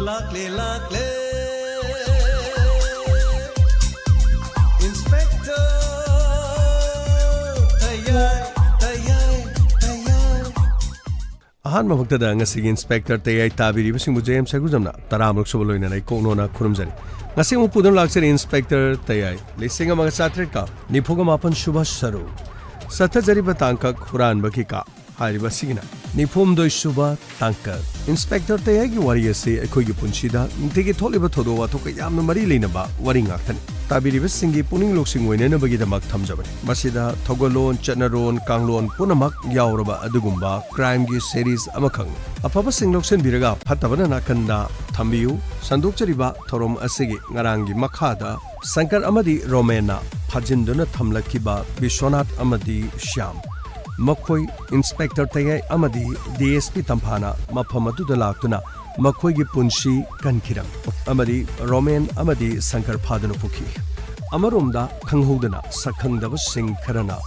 lakle Inspector Tayai Ahan mabagtada ngasi Inspector Tayai tabiri basing mo James Saguzamna taramlok subaloy na kono na khurumjari ngasi mo pudon laksari Inspector Tayai lising ang mga satret ka nipuga mapan subhash saru satha jariba tangka huranbagi ka hariba sigina nifum doi suba tangka Inspector Tayai gi wari ase ekhoi gi punchida nitigi tholiba thodo wa thoka yamna mari leinaba wari ngakthani tabiriba singi puning loksing oinena bagi damak thamjabani masida thogolon chanaron kanglon punamak yauraba adugumba crime gi series amakhang afaba singloksen biraga phatabana nakanda thambiu sandokchariba thorom asigi ngarangi makhada sankar amadi romena phajinduna thamlakiba bishwanath amadi shyam Makhoi Inspector Tayai amadi DSP Tamphana mafam aduda laktuna makhoi gi punshi kankhirang amadi Roman amadi Sankar phadana pukhi amaromda khanghodana sakhangdaba sing kharana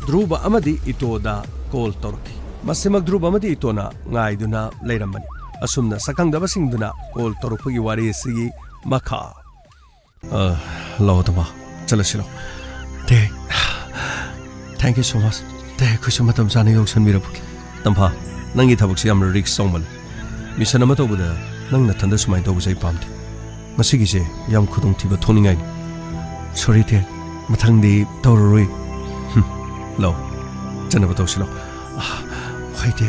Dhruva amadi Itoda call torki masimak Dhruva amadi Itona ngaiduna leirambani asumna sakhangdaba singduna call torpagi wari sigi makha lawdama chalasilo thank you so much Kusa matam sana yoksan mirabuki Tampa, nangi tabak siyam rik songmal Misa nama tau buda nang natanda sumay tau busay pamti Masigi siya yam kudong tiba toning ay Sorry te, matang di tau rui Lau, dyan na ba tau sila Wakay te,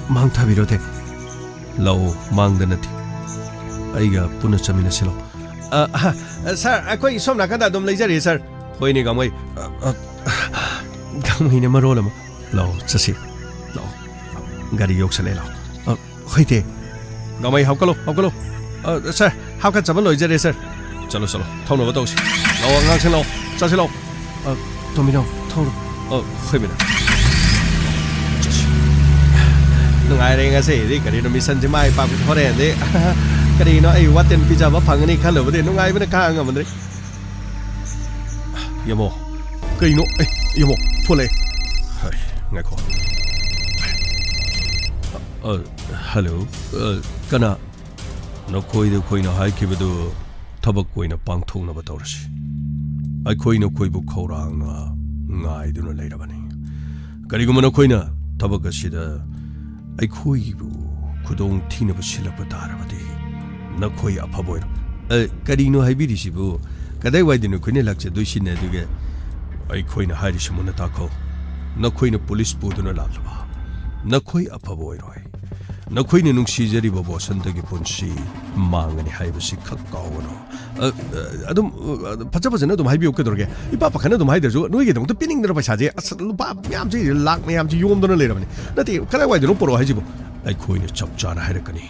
maang tabiro te Lau, maang danati Aiga punat samina sila Sir, ako'y isom na kanda dum laser sir Hoy ni gamay Gamay na marola mo. Lao, sasi. Lao. Gari yok sa lelaw. Hoy te. Gamay hawkalo. Sir, hawkat saban loy jare sir. Chalo. Thau no ba tau si. Lao ngang sen lao. Sasi lao. Tomino, thau. Hoy mina. Nungai re nga se di gari no mission ji mai pa ku thore de. Gari no ai waten pizza ba phangani khalo ba de nungai ba ka nga man de. Yamo. Gari no yamo. Pule. Hai, ngako. Hello. Kana no koi na hai kibedu tabak koi na pangthong na batawrasi. Ai koi na koi bu khorang na ngai du na leirabani. Kari gumana koi na tabak asida ai koi bu khudong thina basila patarabadi. Na koi aphaboy. Kari no hai biri sibu kadai wai dinu koi ne lakche doisin na duge Ai koi na hairi simuna takho na koi na police puduna laklaba na koi aphaboy roi na koi ne nungsi jari babo sandagi punsi mangani haibasi khakkawono adum phajabajana dum haibi okkedorge ipa pakhana dum haiderju noi ge dum to pinning dra paisa je lupa myam ji lak myam ji yom dona lerabani nati kala wai dum poro haijibo ai koi ne chapchana hairakani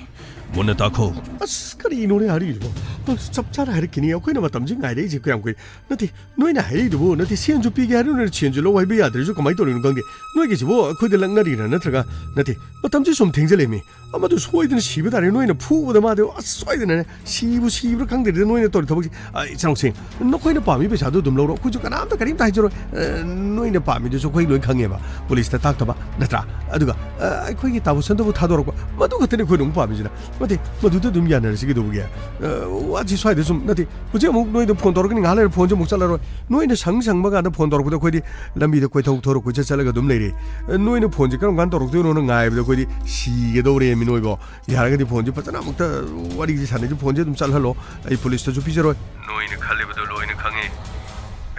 Muna takho kari no ne hari jo chapchara harakini akoi na matam ji ngai re ji kyam koi nati noi na hari do nati sian ju pi ge haru ne chen ju lo wai be ya de ju kamai to ri gang ge noi ge ji bo akoi de lang ngari na na traga nati matam ji som thengje mi amadu soi de sibe da re noi na phu da ma de soi de ne sibu kang de noi na to ri thobok ai chang sing no koi na pa mi be sa do dum lo ro ku ju kanam ta karim ta hi jo noi na pa mi de jo koi loi khang ye ba police ta tak ta ba na tra aduga ai koi gi ta bu san do tha do ro ko madu ga te ne koi nung pa mi ji na Mati, maduda dum yana sigi dobuge. Waji swai de sum nati. Uje muk noi de phone torok ni ngale phone je muk chala ro. Noi ne sang ba ga de phone torok de khoi di lambi de khoi thok thoro ko chala ga dum leire. Noi ne phone je karam gan torok de no ngai de khoi di si ge do re mi noi bo. Yara ga di phone je patana muk ta wari ji sane je phone je dum chal halo. Ai police to ju pi je ro. Noi ne khale ba do loi ne khangi.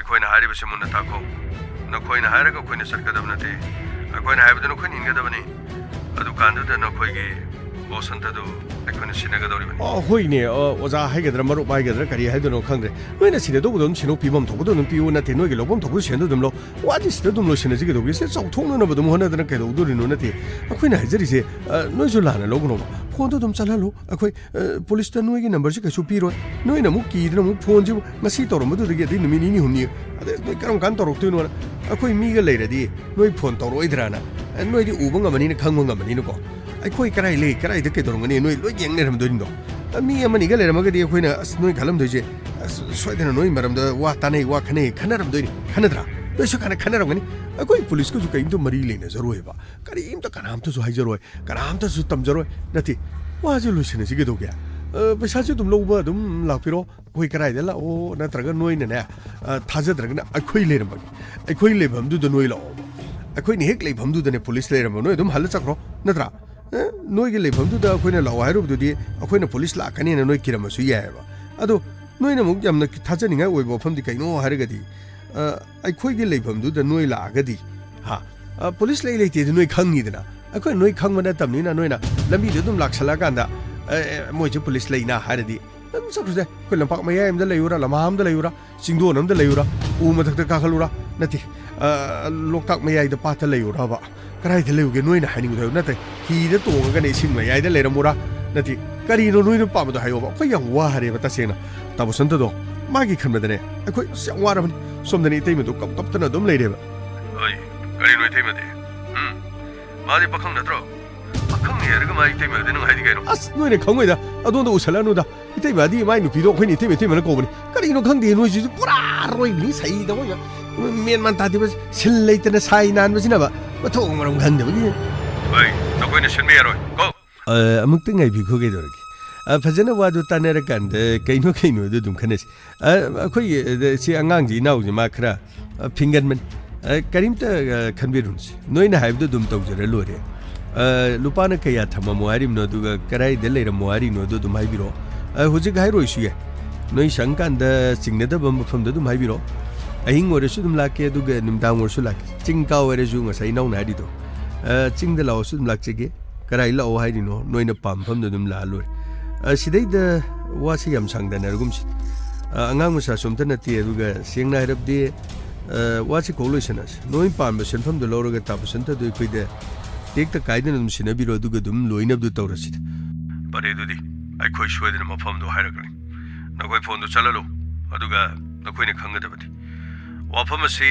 Khoi na hari ba se mun na ta ko. Na khoi na hari ga khoi ne sarka dam na te. Khoi na hai ba de no khoi nin ga da bani. Adu kan da na khoi ge Bosantado, I couldn't see Nagadori. Oh, Hoine, was a higher Maru by the Kari had no country. When I see the Dobon, Chino Pibum, Tobon, Piu, Natino, Lobon, Tobush, and what is the Dumlotion as you said so tone over the Mona than a Kado during Nunati. A queen has it, no Zulana, Logono, Quantum Salalo, a quay police Tanway number Supiro, no in a Muki, no Ponjo, Masito, Mudu to get in the meaning who knew. There's no Cantor of Tuno, a quay meager lady, no Ponto Roidrana, and no Ubanga Manina Kangunga Manino. I quite carai lay, carai the Kedon, and no young Neram doing. A me a manigal and Magadi Queen, as no Calam de J. As Sweden annoying Madame the Watane, Wakane, Canadam doing Canada. There's a kind of Canada. A quite police go to Marilyn as a roeva. Carim to Canam to Hajero, Caram to Sutamzero, Nati. 와지 루시네 지게 도게 paisaji dum loba dum lakpiro koi karai de la o na traga noi ne thaja traga akhoi leram bagi akhoi lebam du noi la akhoi ni hek lebam du ne police leram noi dum hal chakro na tra noi ge lebam du da akhoi na law hairu du di akhoi na police la kani na noi kiram su ya ba ado noi na muk jam na thaja ninga oi bo pham di kai no har ga di akhoi ge lebam du da noi la ga di ha police le le te noi khang ni da akhoi noi khang ma na tam ni na noi na lambi de dum laksala kan da moi je police leina haradi sabse ko lampak maya em da layura lamam da layura singdo nam da layura u ma thak ka khalura nati loktak maya da pa ta layura ba karai de leuge noina haning da nati hi da to ga ne sing maya da leramura nati kari no noina pa da hayo ba ko yang wa hare ba ta sena ta bo san da do ma gi khan ma da ne ko sang wa ra som da ni tei ma do kap kap ta na dum leire ba ai kari noi tei ma de ma di pakhang na tro pakhang ye ga mai tei ma de no hai di ga no as noi ne khang wei da adon da usala no da itei ba di mai nu pi do khoi ni tei ma ko ba ni kari no khang de noi ji pura roi ni sai da wa men man ta di ba sil lei ta na sai nan ba sina ba ba thong ma rong khang de ba ni ai na koi ne sin me roi go amuk te ngai bi kho ge do ri fajana wa do ta ne ra kan de kai no do dum khane si khoi si angang ji nau ji ma khra fingan man karim ta khan bi run si noi na haib do dum tau jare lo re lupa na kaya thama muarim no du karai de le ra muari no do dum hai bi ro hoji gai roi su ye noi shangkan da singne da bam pham da dum hai bi ro ahing ore su dum la ke du ga nim dang or su la ching ka ore ju nga sai nau na di do ching da law su dum la che ge karai la o hai di no noi na pam pham da dum la lo sidai da wa si yam sang da na gum si angang mu sa som ta na ti du ga sing na rab de wa si ko lo senas noi pam ba sen pham da lo ro ga ta pa sen ta du khoi de tek ta kai den dum sina bi ro du ga dum loi na du taw ra si pare du di ai khoi shwe de ma pham do hai ra ga na khoi phone do chala lo adu ga na khoi ne khang ga da ba di wa pham si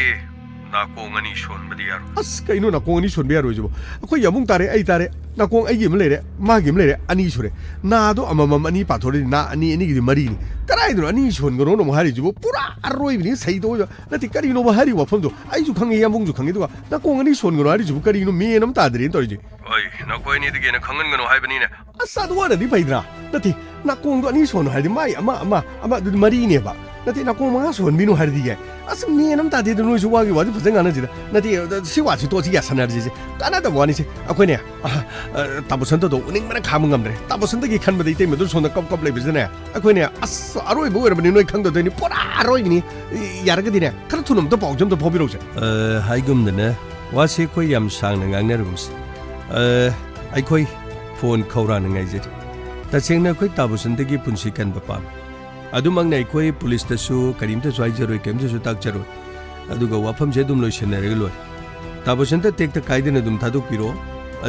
na ko ngani shon ba di yar as kai no na ko ngani shon ba yar ro jo khoi yamung tare ai tare na ko ai gim le re ma gim le re ani shure na do amamam ani pa thore na ani gi mari ni karai do ani shon go no mo hari jo pura aroi bi ni sai do jo na ti kari no ba hari wa pham do ai ju khang yamung ju khang do na ko ngani shon go hari jo kari no me nam ta dri to ji oi na ko ni de ge na khangan go no hai ba ni ne asa do wa da di pai dra na ti na ko do ani shon hari mai ama du mari ne ba na ti na ko ma shon bi no hari di ge asa me nam ta de no ju wa ge wa ju phajang ana ji na ti si wa chi to ji ya sanar ji kana da wa ni si akoi ne tabusan do ning mana khamang ngam re tabusan da gi khan ba dei te me do sona kap kap lai bi ne akoi ne as aroi bo ra ba ni noi khang do de ni pura aroi ni yar ga di ne khar thunum to pau jam to phobi ro se hai gum ne wa se koi yam sang na ngang ne rum se ai koi phone khora na ngai je ta cheng na koi tabusan da gi punsi kan ba pam adumang nei koi police ta su karim ta jai jaroi kem su tak jaroi adu ga wafam je dum loi shen ne re lo tabusan ta tek ta kai de na dum thadu piro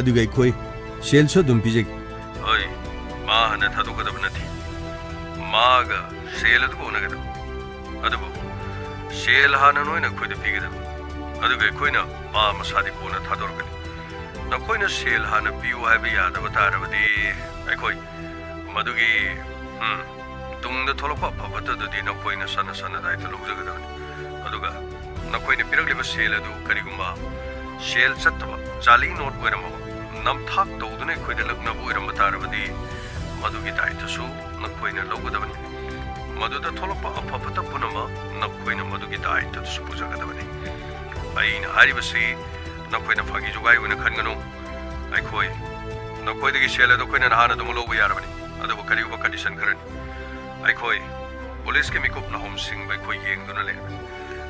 adu ga koi shell so dum pije oi ma hana thadu ka dab nathi ma ga shell du ko na ga adu bo shell hana no na khoi de pige da adu ga koi na ma ma sadi ko na thador ga na koi na shell hana piu hai ba ya da ba ta ra ba di ai koi madu gi tung da tholok pa pa ta da di na koi na sana dai ta lu ga da adu ga na koi ne pirak le ba shell adu kari gumba shell chat ta chali not ko ra ma nam thak to du ne khoi de lak na bo ram ta ra ba di madu gi dai ta su na khoi na lo ga da ba ni madu da tholok pa pa pa ta pu na ma na khoi na madu gi dai ta su pu ja ga da ba ni ai na hari ba si na khoi na phagi ju gai na khan ga no ai khoi na khoi de gi shell adu khoi na ha na du mo lo ba ya ra ba ni adu ba kari ba condition karan ai khoi police ke mi kop na hom sing bai khoi yeng du na le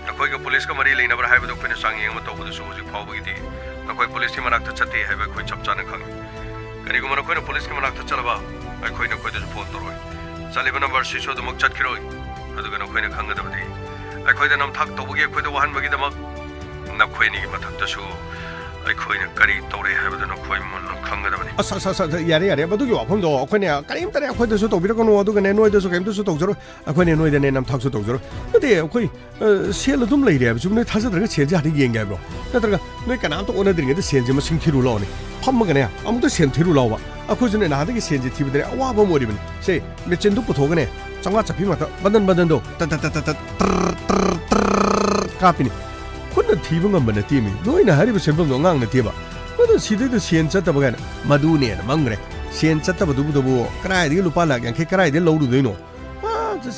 na khoi ga police ka mari le na ba hai ba du khoi na sang yeng ma to bu su ji phau ba gi di na khoi police ki manak ta chate hai ba khoi chap cha na khang kari gu ma khoi na police ki manak ta chala ba ai khoi na khoi de phone to roi chali ba number si so du mok chat ki roi adu ga na khoi na khang ga da ba di ai khoi de nam thak to bu ge khoi de wahan ba gi da mak na khoi ni ma thak ta su ai khoi na kari to re hai ba da na khoi mon na khang ga da ba ni asa yare ba du gi wa phom do khoi ne kari im ta re khoi de su to bi ra ko no du ga ne noi de su kem de su to jaro khoi ne noi de ne nam thak su to jaro de khoi sel dum lai re ba su ne tha sa da ga sel ja ri yeng ga bro na ta ga noi kana to ona dring de sel je ma sing thi ru lo ni pham ma ga ne amu to sen thi ru lo ba akoi jone na de gi sen je thi bi de wa ba mo ri ben se me chen du pu tho ga ne changwa chapi ma ta badan do ta ka pi ni kun na thi ba ngam ba na ti mi noi na hari ba sen pham do ngang na ti ba ma do si de sen cha ta ba ga na ma du ne na mang re ꯁꯦꯟ ꯆꯠꯇꯕꯗꯨꯕꯨ ꯀꯔꯥꯏꯗꯒꯤ ꯂꯨꯄꯥ ꯂꯥꯛ ꯌꯥꯡꯈꯩ ꯀꯔꯥꯏꯗꯒꯤ ꯂꯧꯔꯨꯗꯣꯏꯅꯣ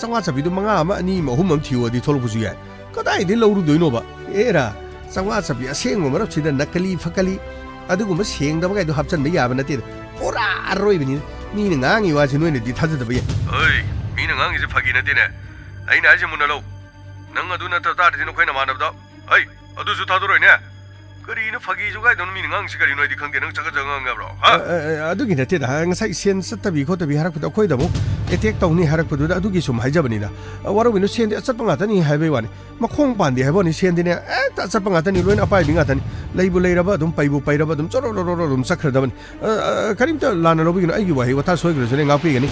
ꯆꯥꯝꯃꯉꯥ ꯆꯞꯄꯤꯗꯨ ꯃꯉꯥ ꯑꯃ ꯑꯅꯤ ꯑꯃ ꯑꯍꯨꯝ ꯑꯃ ꯊꯤꯌꯣꯗꯤ ꯊꯣꯛꯂꯛꯄꯁꯨ ꯌꯥꯏ ꯀꯗꯥꯏꯗꯒꯤ ꯂꯧꯔꯨꯗꯣꯏꯅꯣꯕ ꯑꯦꯔꯥ ꯆꯥꯝꯃꯉꯥ ꯆꯞꯄꯤ ꯑꯁꯦꯡꯕ ꯃꯔꯛꯁꯤꯗ ꯅꯀꯂꯤ ꯐꯀꯂꯤ ꯑꯗꯨꯒꯨꯝꯕ ꯁꯦꯡꯗꯕꯒꯩꯗꯣ ꯍꯥꯞꯆꯟꯕ ꯌꯥꯕ ꯅꯠꯇꯦꯗ ꯄꯨꯔꯥ ꯑꯔꯣꯏꯕꯅꯤ ꯃꯤꯅ ꯉꯥꯡꯉꯤ ꯋꯥꯁꯤ ꯅꯣꯏꯅꯗꯤ ꯊꯥꯖꯗꯕ ꯌꯥꯏ ꯍꯣꯏ ꯃꯤꯅ ꯉꯥꯡꯉꯤꯁꯦ ꯐꯥꯒꯤ ꯅꯠꯇꯦꯅꯦ ꯑꯩꯅ ꯍꯥꯏꯁꯦ ꯃꯨꯟꯅ ꯂꯧ ꯅꯪ ꯑꯗꯨ ꯅꯠꯇ ꯇꯥꯔꯗꯤ ꯅꯈꯣꯏ ꯅꯃꯥꯟꯅꯕꯗ ꯍꯩ ꯑꯗꯨꯁꯨ ꯊꯥꯗꯣꯔꯣꯏꯅꯦ ꯀꯔꯤꯅꯣ ꯐꯥꯒꯤ ꯖꯨꯒꯥꯏꯗꯧꯅ ꯃꯤꯅ ꯉꯥꯡꯉꯤꯁꯤ ꯀꯔꯤꯅꯣ ꯑꯩꯗꯤ ꯈꯪꯗꯦ ꯅꯪ ꯆꯒꯠ ꯆꯒꯠ ꯉꯥꯡꯉꯕ꯭ꯔꯣ ꯑꯗꯨꯒꯤ ꯅꯠꯇꯦꯗ ꯉꯁꯥꯏ ꯁꯦꯟ ꯆꯠꯇꯕꯤ ꯈꯣꯠꯇꯕꯤ ꯍꯥꯏꯔꯛꯄꯗ ꯑꯩꯈꯣꯏꯗ ꯑꯃꯨꯛ ꯑꯦꯇꯦꯛ ꯇꯧꯅꯤ ꯍꯥꯏꯔꯛꯄꯗꯨꯗ ꯑꯗꯨꯒꯤ ꯁꯨꯝ ꯍꯥꯏꯖꯕꯅꯤꯗ ꯋꯥꯔꯧꯕꯤꯅꯨ ꯁꯦꯟꯗꯤ ꯑꯆꯠꯄ ꯉꯥꯛꯇꯅꯤ ꯍꯥꯏꯕꯩ ꯋꯥꯅꯤ ꯃꯈꯣꯡ ꯄꯥꯟꯗꯦ ꯍꯥꯏꯕ ꯋꯥꯅꯤ ꯁꯦꯟꯗꯤꯅꯦ ꯍꯦꯛꯇ ꯑꯆꯠꯄ ꯉꯥꯛꯇꯅꯤ ꯂꯣꯏꯅ ꯑꯄꯥꯏꯕꯤ ꯉꯥꯛꯇꯅꯤ ꯂꯩꯕꯨ ꯂꯩꯔꯕ ꯑꯗꯨꯝ ꯄꯩꯕꯨ ꯄꯩꯔꯕ ꯑꯗꯨꯝ ꯆꯣꯔꯣ ꯑꯗꯨꯝ ꯆꯠꯈ꯭ꯔꯗꯕꯅꯤ ꯀꯔꯤꯝꯇ ꯂꯥꯟꯅ ꯂꯧꯕꯤꯒꯅꯨ ꯑꯩꯒꯤ ꯋꯥꯍꯩ ꯋꯥꯇꯥ ꯁꯣꯏꯈ꯭ꯔꯁꯨꯅꯦ ꯉꯥꯛꯄꯤꯒꯅꯤ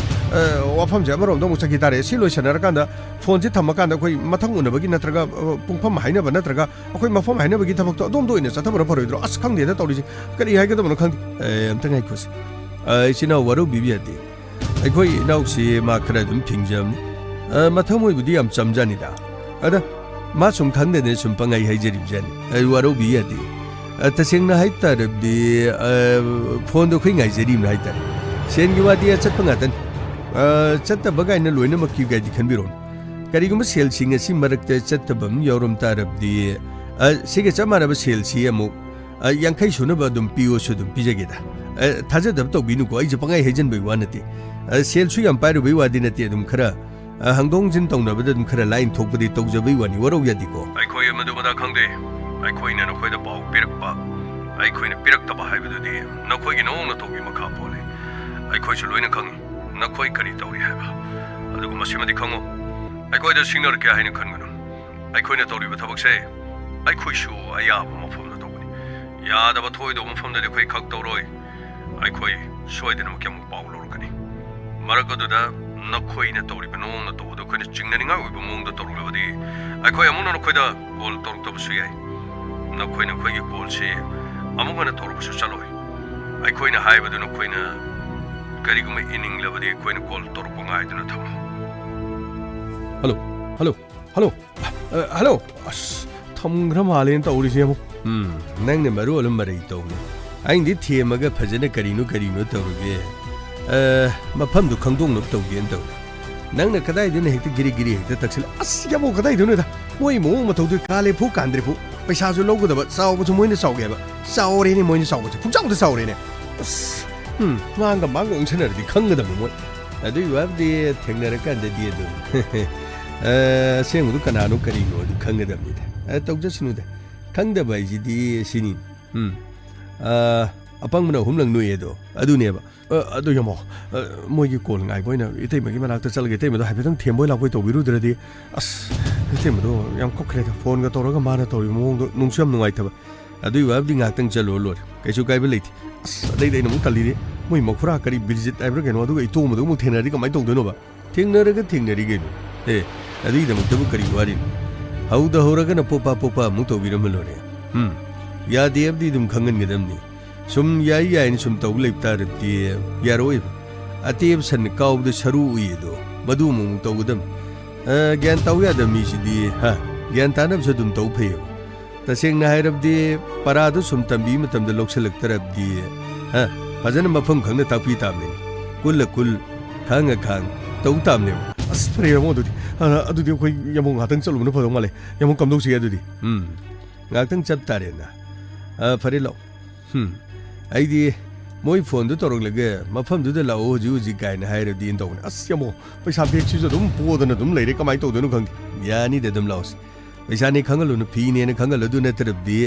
ꯋꯥꯐꯝꯁꯦ ꯑꯃꯔꯣꯝꯗ ꯑꯃꯨꯛ ꯆꯠꯈꯤ ꯇꯥꯔꯦ ꯁꯤ ꯂꯣꯏꯁꯟꯅꯔꯀꯥꯟꯗ ꯐꯣꯟꯁꯦ ꯊꯝꯃꯀꯥꯟꯗ ꯑꯩꯈꯣꯏ ꯃꯊꯪ ꯎꯅꯕꯒꯤ ꯅꯠꯇ꯭ꯔꯒ ꯄꯨꯡꯐꯝ ꯍꯥꯏꯅꯕ ꯅꯠꯇ꯭ꯔꯒ ꯑꯩꯈꯣꯏ ꯃꯐꯝ ꯍꯥꯏꯅꯕꯒꯤ ꯊꯕꯛꯇꯣ ꯑꯗꯣꯝꯗ ꯑꯣꯏꯅ ꯆꯠꯊꯕꯅ ꯐꯔꯣꯏꯗ꯭ꯔꯣ ꯑꯁ ꯈꯪꯗꯦꯗ ꯇꯧꯔꯤꯁꯦ ꯀꯔꯤ ꯍꯥꯏꯒꯗꯕꯅꯣ ꯈꯪꯗꯦ ꯑꯝꯇ ꯉꯥꯏꯈꯣꯁꯤ ꯏꯆꯤꯟꯅꯥꯎ ꯋꯥꯔꯧꯕꯤꯕ ꯌꯥꯗꯦ ꯑꯩꯈꯣꯏ ꯏꯅꯥꯎꯁꯤ ꯃꯥ ꯈꯔ ꯑꯗꯨꯝ ꯊꯤꯡꯖꯕꯅꯤ ꯃꯊꯃꯣꯏꯕꯨꯗꯤ ꯌꯥꯝ ꯆꯝꯖꯥꯅꯤꯗ ꯑꯗ ꯃꯥ ꯁꯨꯝ ꯈꯪꯗꯅ ꯁꯨꯝ ꯄꯪꯉꯥꯏ ꯍꯥꯏꯖꯔꯤꯕꯖꯥꯅꯤ ꯋꯥꯔꯧꯕꯤ ꯌꯥꯗꯦ ꯇꯁꯦꯡꯅ ꯍꯥꯏꯇꯥꯔꯕꯗꯤ ꯐꯣꯟꯗꯣ ꯑꯩꯈꯣꯏ ꯉꯥꯏꯖꯔꯤꯕꯅ ꯍꯥꯏꯇꯥꯔꯦ ꯁꯦꯟꯒꯤ ꯋꯥꯗꯤ ꯆꯠꯄ ꯉꯥꯛꯇꯅꯤ ꯆꯠꯇꯕ ꯀꯥꯏꯅ ꯂꯣꯏꯅꯃꯛꯀꯤ ꯒꯥꯏꯗꯤ ꯈꯟꯕꯤꯔꯣꯅ ꯀꯔꯤꯒꯨꯝꯕ ꯁꯦꯜꯁꯤꯡ ꯑꯁꯤ ꯃꯔꯛꯇ ꯆꯠꯇꯕ ꯑꯃ ꯌꯥꯎꯔꯝ ꯇꯥꯔꯕꯗꯤ ꯁꯤꯒ ꯆꯞ ꯃꯥꯟꯅꯕ ꯁꯦꯜꯁꯤ ꯑꯃꯨꯛ ꯌꯥꯡꯈꯩ ꯁꯨꯅꯕ ꯑꯗꯨꯝ ꯄꯤꯌꯣꯁꯨ ꯑꯗꯨꯝ ꯄꯤꯖꯒꯦꯗ ꯊꯥꯖꯗꯕ ꯇꯧꯕꯤꯅꯨꯀꯣ ꯑꯩꯁꯦ ꯄꯪꯉꯥꯏ ꯍꯩꯖꯟꯕꯩ ꯋꯥ ꯅꯠꯇꯦ ꯁꯦꯜꯁꯨ ꯌꯥꯝ ꯄꯥꯏꯔꯨꯕꯩ ꯋꯥꯗꯤ ꯅꯠꯇꯦ ꯑꯗꯨꯝ ꯈꯔ ꯍꯪꯗꯣꯛ ꯍꯪꯖꯤꯟ ꯇꯧꯅꯕꯗ ꯑꯗꯨꯝ ꯈꯔ ꯂꯥꯏꯟ ꯊꯣꯛꯄꯗꯤ ꯇꯧꯖꯕꯩ ꯋꯥꯅꯤ ꯋꯥꯔꯧ ꯌꯥꯗꯦꯀꯣ ꯑꯩꯈꯣꯏ ꯑꯃꯗꯨ ꯃꯗꯥ ꯈꯪꯗꯦ ꯑꯩꯈꯣꯏꯅ ꯅꯈꯣꯏꯗ ꯄꯥꯎ ꯄꯤꯔꯛꯄ ꯑꯩꯈꯣꯏꯅ ꯄꯤꯔꯛꯇꯕ ꯍꯥꯏꯕꯗꯨꯗꯤ ꯅꯈꯣꯏꯒꯤ ꯅꯑꯣꯡ ꯅꯇꯧꯒꯤ ꯃꯈꯥ ꯄꯣꯜꯂꯤ ꯑꯩꯈꯣꯏꯁꯨ ꯂꯣꯏꯅ ꯈꯪꯉꯤ ꯅꯈꯣꯏ ꯀꯔꯤ ꯇꯧꯔꯤ ꯍꯥꯏꯕ ꯑꯗꯨꯒ ꯃꯁꯤꯃꯗꯤ ꯈꯪꯉꯨ ꯑꯩꯈꯣꯏꯗ ꯁꯤꯡꯅꯔꯛꯀꯦ ꯍꯥꯏꯅ ꯈꯟꯒꯅꯨ ꯑꯩꯈꯣꯏꯅ ꯇꯧꯔꯤꯕ ꯊꯕꯛꯁꯦ ꯑꯩꯈꯣꯏꯁꯨ ꯑꯌꯥꯕ ꯃꯐꯝꯗ ꯇꯧꯒꯅꯤ ꯌꯥꯗꯕ ꯊꯣꯏꯗꯧꯕ ꯃꯐꯝꯗꯗꯤ ꯑꯩꯈꯣꯏ ꯈꯛ ꯇꯧꯔꯣꯏ ꯑꯩꯈꯣꯏ ꯁꯣꯏꯗꯅꯃꯛꯀꯤ ꯑꯃꯨꯛ ꯄꯥꯎ ꯂꯧꯔꯛꯀꯅꯤ ꯃꯔꯛ ꯑꯗꯨꯗ ꯅꯈꯣꯏꯅ ꯇꯧꯔꯤꯕ ꯅꯑꯣꯡ ꯅꯇꯧꯕꯗ ꯑꯩꯈꯣꯏꯅ ꯆꯤꯡꯅꯅꯤꯡꯉꯥꯏ ꯑꯣꯏꯕ ꯃꯑꯣꯡꯗ ꯇꯧꯔꯛꯂꯕꯗꯤ ꯑꯩꯈꯣꯏ ꯑꯃꯨꯛꯅ ꯅꯈꯣꯏꯗ ꯀꯣꯜ ꯇꯧꯔꯛꯇꯕꯁꯨ ꯌꯥꯏ ꯅꯈꯣꯏꯅ ꯑꯩꯈꯣꯏꯒꯤ ꯀꯣꯜꯁꯤ ꯑꯃꯨꯛ ꯍꯟꯅ ꯇꯧꯔꯛꯄꯁꯨ ꯆꯠꯂꯣꯏ ꯑꯩꯈꯣꯏꯅ ꯍꯥꯏꯕꯗꯨ ꯅꯈꯣꯏꯅ ꯀꯔꯤꯒꯨꯝꯕ ꯏꯅꯤꯡꯂꯕꯗꯤ ꯑꯩꯈꯣꯏꯅ ꯀꯣꯜ ꯇꯧꯔꯛꯄ ꯉꯥꯏꯗꯨꯅ ꯊꯝꯃꯨ ꯍꯜꯂꯣ ꯑꯁ ꯊꯝꯈ꯭ꯔ ꯃꯥꯜꯂꯦꯅ ꯇꯧꯔꯤꯁꯦ ꯑꯃꯨꯛ ꯅꯪꯅ ꯃꯔꯣꯜ ꯑꯃ ꯃꯔꯩ ꯇꯧꯅꯤ ꯑꯩꯅꯗꯤ ꯊꯦꯝꯃꯒ ꯐꯖꯅ ꯀꯔꯤꯅꯣ ꯇꯧꯔꯒꯦ ꯃꯐꯝꯗꯨ ꯈꯪꯗꯣꯛꯅꯕ ꯇꯧꯒꯦꯅ ꯇꯧꯔꯤ ꯅꯪꯅ ꯀꯗꯥꯏꯗꯅ ꯍꯦꯛꯇ ꯒꯤꯔꯤ ꯍꯦꯛꯇ ꯇꯛꯁꯤꯜꯂ ꯑꯁ ꯌꯥꯝꯃꯣ ꯀꯗꯥꯏꯗꯅꯣꯗ ꯃꯣꯏ ꯃꯑꯣꯡ ꯃꯇꯧꯗꯨ ꯀꯥꯂꯦꯐꯨ ꯀꯥꯟꯗ꯭ꯔꯦꯐꯨ ꯄꯩꯁꯥꯁꯨ ꯂꯧꯒꯗꯕ ꯆꯥꯎꯕꯁꯨ ꯃꯣꯏꯅ ꯆꯥꯎꯒꯦꯕ ꯆꯥꯎꯔꯦꯅꯦ ꯃꯣꯏꯅ ꯆꯥꯎꯕꯁꯦ ꯄꯨꯡꯆꯥꯎꯗ ꯆꯥꯎꯔꯦꯅꯦ ꯑꯁ ꯃꯥꯡꯒ ꯑꯣꯡꯁꯟꯅꯔꯗꯤ ꯈꯪꯒꯗꯕꯅꯤ ꯃꯣꯏ ꯑꯗꯨꯒꯤ ꯋꯥꯕꯨꯗꯤ ꯊꯦꯡꯅꯔꯀꯥꯟꯗꯗꯤ ꯑꯗꯨꯝ ꯑꯁꯦꯡꯕꯗꯨ ꯀꯅꯥꯅꯣ ꯀꯔꯤꯅꯣ ꯑꯗꯨ ꯈꯪꯒꯗꯕꯅꯤꯗ ꯇꯧꯖꯁꯅꯨꯗ ꯈꯪꯗꯕ ꯍꯥꯏꯁꯤꯗꯤ ꯁꯤꯅꯤ ꯑꯄꯪꯕꯅ ꯑꯍꯨꯝꯂꯛ ꯅꯣꯏꯌꯦꯗꯣ ꯑꯗꯨꯅꯦꯕ ꯑꯗꯨ ꯌꯥꯝꯃꯣ ꯃꯣꯏꯒꯤ ꯀꯣꯜ ꯉꯥꯏꯕ ꯑꯣꯏꯅ ꯏꯇꯩꯃꯒꯤ ꯃꯅꯥꯛꯇ ꯆꯠꯂꯒ ꯏꯇꯩꯃꯗꯣ ꯍꯥꯏꯐꯦꯠꯇꯪ ꯊꯦꯝꯕꯣꯏ ꯂꯥꯛꯄꯣꯏ ꯇꯧꯕꯤꯔꯨꯗ꯭ꯔꯗꯤ ꯑꯁ ꯏꯇꯩꯃꯗꯣ ꯌꯥꯝ ꯀꯞꯈ꯭ꯔꯦꯗ ꯐꯣꯟꯒ ꯇꯧꯔꯒ ꯃꯥꯅ ꯇꯧꯔꯤꯕ ꯃꯑꯣꯡꯗꯣ ꯅꯨꯡꯁꯨ ꯌꯥꯝ ꯅꯨꯡꯉꯥꯏꯇꯕ ꯑꯗꯨꯒꯤ ꯋꯥꯕꯨꯗꯤ ꯉꯥꯛꯇꯪ ꯆꯠꯂꯣ ꯂꯣꯏꯔꯦ ꯀꯩꯁꯨ ꯀꯥꯏꯕ ꯂꯩꯇꯦ ꯑꯁ ꯑꯗꯩꯗ ꯑꯩꯅ ꯑꯃꯨꯛ ꯇꯜꯂꯤꯗꯤ ꯃꯣꯏ ꯃꯈꯨꯔꯥ ꯀꯔꯤ ꯕꯤꯔꯖꯤꯠ ꯍꯥꯏꯕ꯭ꯔꯥ ꯀꯩꯅꯣ ꯑꯗꯨꯒ ꯏꯇꯣꯝꯕꯗꯨ ꯑꯃꯨꯛ ꯊꯦꯡꯅꯔꯗꯤ ꯀꯃꯥꯏꯅ ꯇꯧꯗꯣꯏꯅꯣꯕ ꯊꯦꯡꯅꯔꯤ ꯀꯩꯅꯣ ꯑꯗꯨꯒꯤꯗꯃꯛꯇꯕꯨ ꯀꯔꯤ ꯋꯥꯔꯤꯅꯣ ꯍꯧꯔꯒꯅ ꯄꯣꯄꯥ ꯑꯃꯨꯛ ꯇꯧꯕꯤꯔꯝꯃ ꯂꯣꯏꯔꯦ ꯌꯥꯗꯦ ꯍꯥꯏꯕꯗꯤ ꯑꯗꯨꯝ ꯈꯪꯍꯟꯒꯗꯕꯅꯤ ꯁꯨꯝ ꯌꯥꯏꯅ ꯁꯨꯝ ꯇꯧꯕ ꯂꯩꯕ ꯇꯥꯔꯕꯗꯤ ꯌꯥꯔꯣꯏꯕ ꯑꯇꯦꯕ ꯁꯟꯅ ꯀꯥꯎꯕꯗ ꯁꯔꯨ ꯎꯏꯌꯦꯗꯣ ꯃꯗꯨ ꯑꯃꯨꯛ ꯇꯧꯒꯗꯕꯅꯤ ꯒ꯭ꯌꯥꯟ ꯇꯧ ꯌꯥꯗꯕ ꯃꯤꯁꯤꯗꯤ ꯒ꯭ꯌꯥꯟ ꯇꯥꯅꯕꯁꯨ ꯑꯗꯨꯝ ꯇꯧ ꯐꯩꯌꯦꯕ ꯇꯁꯦꯡꯅ ꯍꯥꯏꯔꯕꯗꯤ ꯄꯔꯥꯗꯨ ꯁꯨꯝ ꯇꯝꯕꯤꯕ ꯃꯇꯝꯗ ꯂꯧꯁꯤꯜꯂꯛꯇꯔꯕꯗꯤ ꯐꯖꯅ ꯃꯐꯝ ꯈꯪꯅ ꯇꯥꯛꯄꯤ ꯇꯥꯕꯅꯤ ꯀꯨꯜꯂ ꯀꯨꯜ ꯈꯥꯡꯉ ꯈꯥꯡ ꯇꯧ ꯇꯥꯕꯅꯦꯕ ꯑꯁ ꯐꯔꯦ ꯌꯥꯃꯣ ꯑꯗꯨꯗꯤ ꯑꯩꯈꯣꯏ ꯌꯥꯃꯣ ꯉꯥꯛꯇꯪ ꯆꯠꯂꯨꯕꯅ ꯐꯗꯧ ꯃꯥꯜꯂꯦ ꯌꯥꯃꯣ ꯀꯝꯗꯧꯁꯤ ꯑꯗꯨꯗꯤ ꯉꯥꯛꯇꯪ ꯆꯠ ꯇꯥꯔꯦꯅ ꯐꯔꯦ ꯂꯥꯛꯑꯣ ꯑꯩꯗꯤ ꯃꯣꯏ ꯐꯣꯟꯗꯨ ꯇꯧꯔꯛꯂꯒ ꯃꯐꯝꯗꯨꯗ ꯂꯥꯛꯑꯣ ꯍꯧꯖꯤꯛ ꯀꯥꯏꯅ ꯍꯥꯏꯔꯗꯤ ꯇꯧꯕꯅꯦ ꯑꯁ ꯌꯥꯃꯣ ꯄꯩꯁꯥ ꯕꯦꯒꯁꯤꯁꯨ ꯑꯗꯨꯝ ꯄꯣꯗꯅ ꯑꯗꯨꯝ ꯂꯩꯔꯦ ꯀꯃꯥꯏꯅ ꯇꯧꯗꯣꯏꯅꯣ ꯈꯪꯗꯦ ꯌꯥꯅꯤꯗ ꯑꯗꯨꯝ ꯂꯥꯛꯑꯣꯁꯤ ꯄꯩꯁꯥꯅꯤ ꯈꯪꯍꯜꯂꯨꯅ ꯐꯤꯅꯦꯅ ꯈꯪꯍꯜꯂꯨ ꯅꯠꯇ꯭ꯔꯕꯗꯤ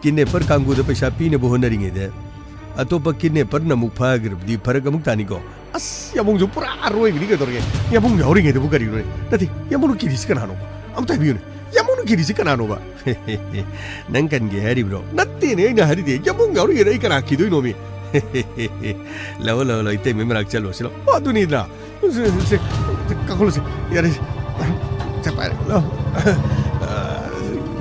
ꯀꯤꯗꯅꯦꯄꯔ ꯀꯥꯡꯕꯨꯗ ꯄꯩꯁꯥ ꯄꯤꯅꯕ ꯍꯣꯠꯅꯔꯤꯉꯩꯗ ꯑꯇꯣꯞꯄ ꯀꯤꯗꯅꯦꯄꯔꯅ ꯑꯃꯨꯛ ꯐꯥꯈ꯭ꯔꯕꯗꯤ ꯐꯔꯛ ꯑꯃꯨꯛ ꯇꯥꯅꯤꯀꯣ ꯑꯁ ꯌꯥꯃꯣꯡꯁꯨ ꯄꯨꯔꯥ ꯑꯔꯣꯏꯕꯅꯤ ꯀꯩꯗꯧꯔꯒꯦ ꯌꯥꯃꯣꯡ ꯌꯥꯎꯔꯤꯉꯩꯗꯕꯨ ꯀꯔꯤꯅꯣ ꯅꯠꯇꯦ ꯌꯥꯃꯣꯡꯅ ꯀꯤꯔꯤꯁꯤ ꯀꯅꯥꯅꯣꯕ ꯑꯝꯇ ꯍꯥꯏꯕꯤꯌꯨꯅꯦ ꯌꯥꯃꯣꯡꯅ ꯀꯤꯔꯤꯁꯤ ꯀꯅꯥꯅꯣꯕ ꯅꯪ ꯀꯟꯒꯦ ꯍꯥꯏꯔꯤꯕ꯭ꯔꯣ ꯅꯠꯇꯦꯅꯦ ꯑꯩꯅ ꯍꯥꯏꯔꯤꯗꯤ ꯌꯥꯃꯣꯡ ꯌꯥꯎꯔꯤꯉꯩꯗ ꯑꯩ ꯀꯅꯥ ꯀꯤꯗꯣꯏꯅꯣꯃꯤ ꯂꯥꯛꯑꯣ ꯏꯇꯩꯃꯩ ꯃꯅꯥꯛ ꯆꯠꯂꯨꯔꯁꯤ ꯂꯥꯛꯑꯣ ꯑꯗꯨꯅꯤꯗꯅ ꯀꯥꯈꯠꯂꯨꯁꯤ ꯌꯥꯔꯦ ꯄꯥꯏꯔꯦ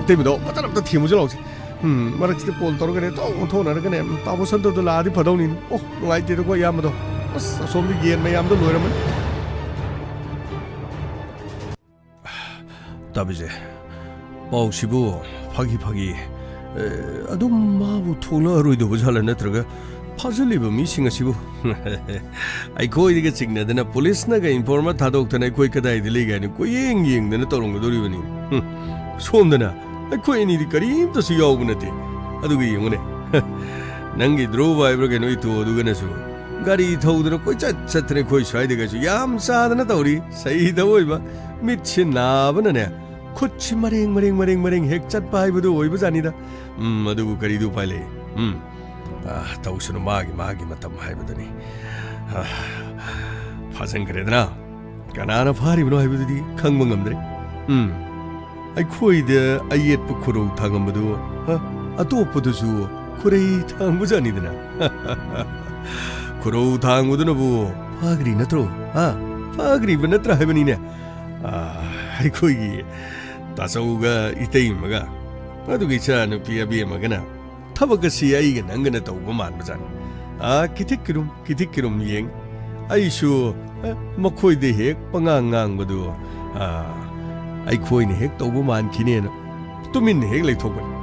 이때부터 빠따랍다 티무질 나오지. 말을 꼴 떨어가네 또 토나르가네 따보 선도도 라디 받아오니 누가이때도 거 야마도 솜비 기엔 매야마도 노이라면 따비제 pau시부 파기 아둠 마부 토나로이도 보잘라 너트가 파줄리브 미싱아시고 아이코이디가 찍나드나 폴리스나가 인포마 타독타나 아이코이 카다이디 리가니 고잉잉드나 떠롱거도리버니 소음드나 아이코이니디 까림도스 야오브나티 아두기 영원해 낭기 드로바이브가 노이토 어두가나수 가리 타우드나 꼬이짜짜트네 코이 샤이디가수 얌싸드나 타우리 사이다 오이바 미친 나바나네 코치 마랭 핵잣바이브도 오이브자니다 아두고 가리도 빨리 타우스는 마기 마탐 하이브더니 파생 그래드나 까나나 파리브노 하이브더디 강멍감들이 아이코이드 아이옅부 코로 당함부도 아또뽀도수 코레이 당부자니드나 코로 당무드나부 파그리 나트로 파그리 브나트라 하이브니네 아이코이기 다소우가 이때임마가 아두기 차는 비야비에마가나 타박가시 아이가 난가나 떠오고 만바잔 기틱기룸 행 아이슈 마코이드 핵 빵앙앙바도 아이코이니 핵 떠오고 만기네나 또민 핵 레이토고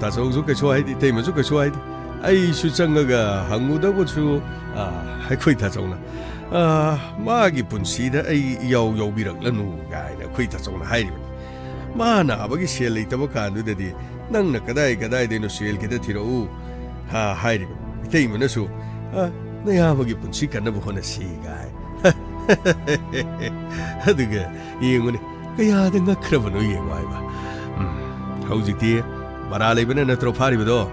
다소우수 가쇼하이디 테이마수 가쇼하이디 아이슈 짱가가 항무다고추 아이코이 다소우나 마기 분시다 아이 야우비락라누 가이나 코이 다소우나 하이리바 마나 아버기 셀 레이타바 칸두데디 낭나 가다이 셀 기다 티로우 하이리바 테이마나수 내 아버기 분시 간나부 호나시 가이 아두가 이영원에 그야든가 크라바노 이영와이바 하우직티 마라레이바나 나트로 파리바도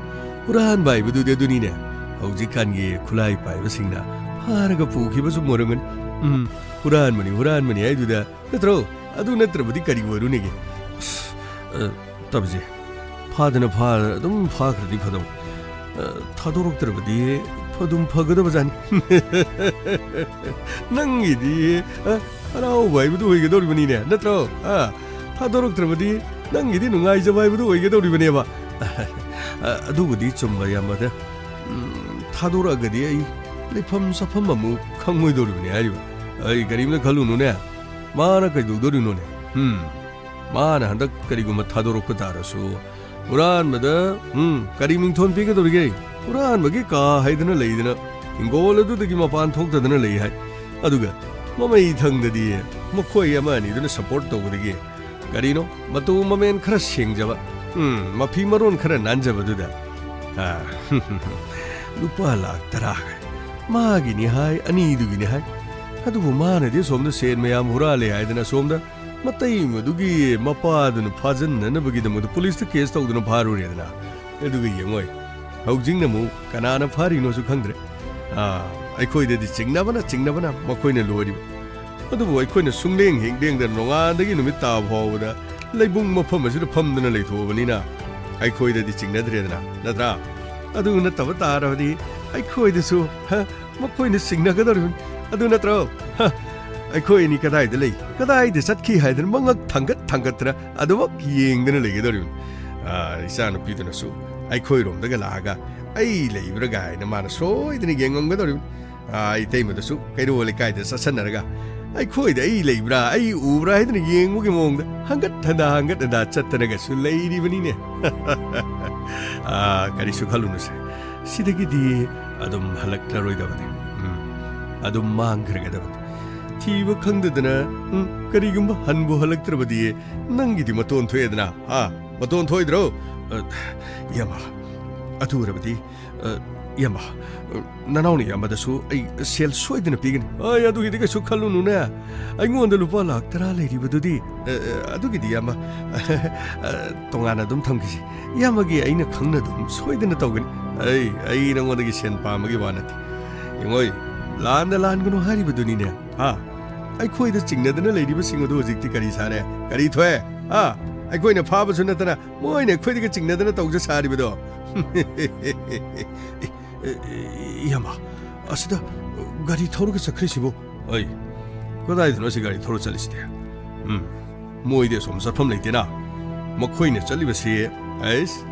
후란바이바도 데두니네 하우직칸기 쿨라이바이바싱나 파라가 부기바수 모르면 후란머니 아이두다 나트로 아두 나트로부디 까리고 오르네게 따비지 파드나 파좀 파그러디 파동 타도록 들어보디 파둠 파그더바자니 낭기디 하나오 바이브도 오이게 도리버니네 나트로 타도록 들어보디 낭기디 누가이자 바이브도 오이게 도리버니야 아두부디 좀 바야마다 타도라가디 아이 리펌 사펌 마무 강모이 도리버니 아리바 아이 가림나 갈루노네 마나 까이도 도리노네 마나 한다 까리고마 타도록 다라수 우란마다 까리밍톤 비게 도리게 우란마게 까 하이드나 레이드나 인고라도 되기 마판 톡다드나 레이 하이 아두가 마마이 탕다디 마코이 야마니드나 서포트 도그리게 까리노 마토 마멘 크라 싱자바 마피마론 크라 난자바두다 루파 락타라 마기니 하이 아니두기니 하이 아두고 마나디 솜다 센 매암 후라레 하이드나 솜다 마타이 마두기 마파드나 파전나 버기드모도 폴리스 케이스 타우드나 바루레드나 에두기 영어이 하우징나무 까나나 파리노수 칸드레 아이코이데디 징나바나 마코이나 로리바 아두고 아이코이나 숭랭 행댕다 농안다기 누미 따보보다 레이붕 마펌마시도 펌드나 레이토바니나 아이코이데디 징나드레드나 나드라 아두나 따바 따라디 아이코이데수 마코이나 징나가다르 아두나 따라 아이코이니 가다이데 삿키 하이드나 망각 탕갓탕갓트라 아두막 예행드나 레게더리 이사노 피드나수 아이코이롬다가 라가 아이 레이브라가이나 마나 소이드니 갱엉가더리 이테이마다수 카이로올리 카이데 사산나라가 아이코이데 아이 레이브라 아이 우브라 하이드니 예행무기 모ong다 한갓하다 찻타나가수 레이리버니네 가리수 칼루누세 시데기디 아둠 할락라로이다바네 아둠 망그라가다바네 티버 캉드드나 그리금바 한부 할락들어바디 낭기디 마톤 토에드나 마톤 토이드로 야마 아두라바디 야마 나나오니 야마다수 아이 셀 소이드나 피긴 아두기디가 수칼루누네 아이고온다 루파 락타라 레리바두디 아두기디 야마 동아나 좀 탐기지 야마기 아이나 강나둠 소이드나 떠긴 아이 너원다기 센 파마기 와나티 영어이 란다란그노 하리바두니네 아이코이드 징나드나 레이디바 싱어도 오직티 까리 사네 까리 토에 아이코이나 파바수 나타나 뭐이네 코이드가 징나드나 떠우자 사리바도 야마 아시다 가리 토르게서 크리시보 어이 고다이드노시 가리 토르 찰리시대 뭐이데 솜사펌 레이테나 뭐코이네 찰리바시 아이스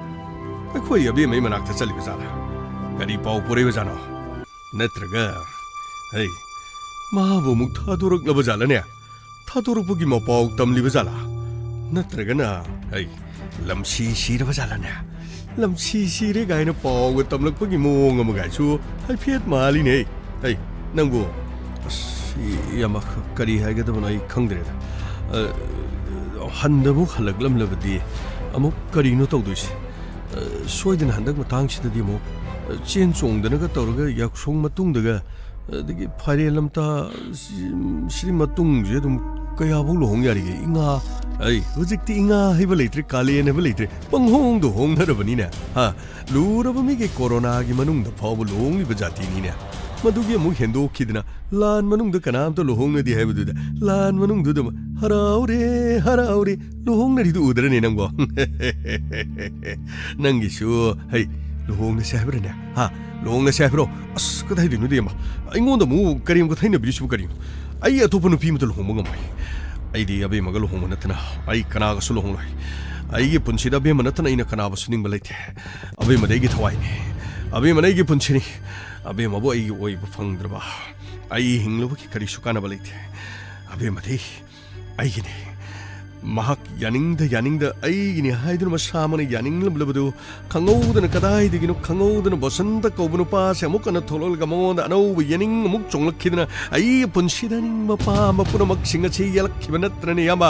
아이코이 야비 메이 마낙타 찰리바자라 가리 파우 포레바자나 네트라가 에이 마부묵 타도록 러버잘라네 타도록 보기 뭐 ပေါ 덤리버잘라 नत्रगना है लमसी सिरबा जालाने लमसी सिरे गायना पावगा तमलकपगी मोंग अमा गायसु हाइफेट मालिने है नंगो यामा करी हाइगदबना आई खंगद्रेदा हन्दबु हलगलमलबदी अमुक करीनो तौदोइसे सोइदन हन्दक मतंगसिददी अमुक चेन चोंगदनगा तौरगा याक्सोंग मतुंगदगा दगी फाइरेलमता श्री मतुंगजे दुम कयाबु लोहंग यारिगे इंगा आई हुजिकति इंगा हाइबा लेत्रे कालेन हाइबा लेत्रे पंगहोंग दो होंगनरबनिने हा लुरबा मिगे कोरोना गी मनुंगदा फावबु लोंगलिबा जातिनिने मदुगी अमुक हेंदोखिदना लान मनुंगदा कनामतो लोहंगनदि हाइबदुदा लान मनुंगदुदा हराउरे लोहंगनरिदु उदरने नंगो नंगिसु है लोहंगना साइबरने हा लोहंगना साइबरो अस कदाइदिनु देमा अइंगोंदा मु करीम को थाइना बिसु करीम आई अतोपनु पीमतो लोहंग गमai आइदी अबे मगल लोहंग नतना आई कनागा सु लोहंग लाई आइगे पुनसिदा बे मनतना इना कनाबा सुनिंग बलाइते अबे मदैगे थवाइने अबे मनैगे पुनसिनी अबे मबो आइगे ओइबो फंगद्रबा आई हिंगलोबकी करी सुकाना बलाइते अबे मदै आइगिने महक यानिंगदा आइगिने हाइदुन मसामने यानिंगलबलबदु खंगौदन कदाइदिगिनो खंगौदन बसंत कौबनु पासे अमुकन थोललगा मंगोंदा अनौब यानिंग अमुक चोंगलखिदना आई पुनसिदानिंग मपा मपुनमक सिंगछि यलखिबा नत्रने यामा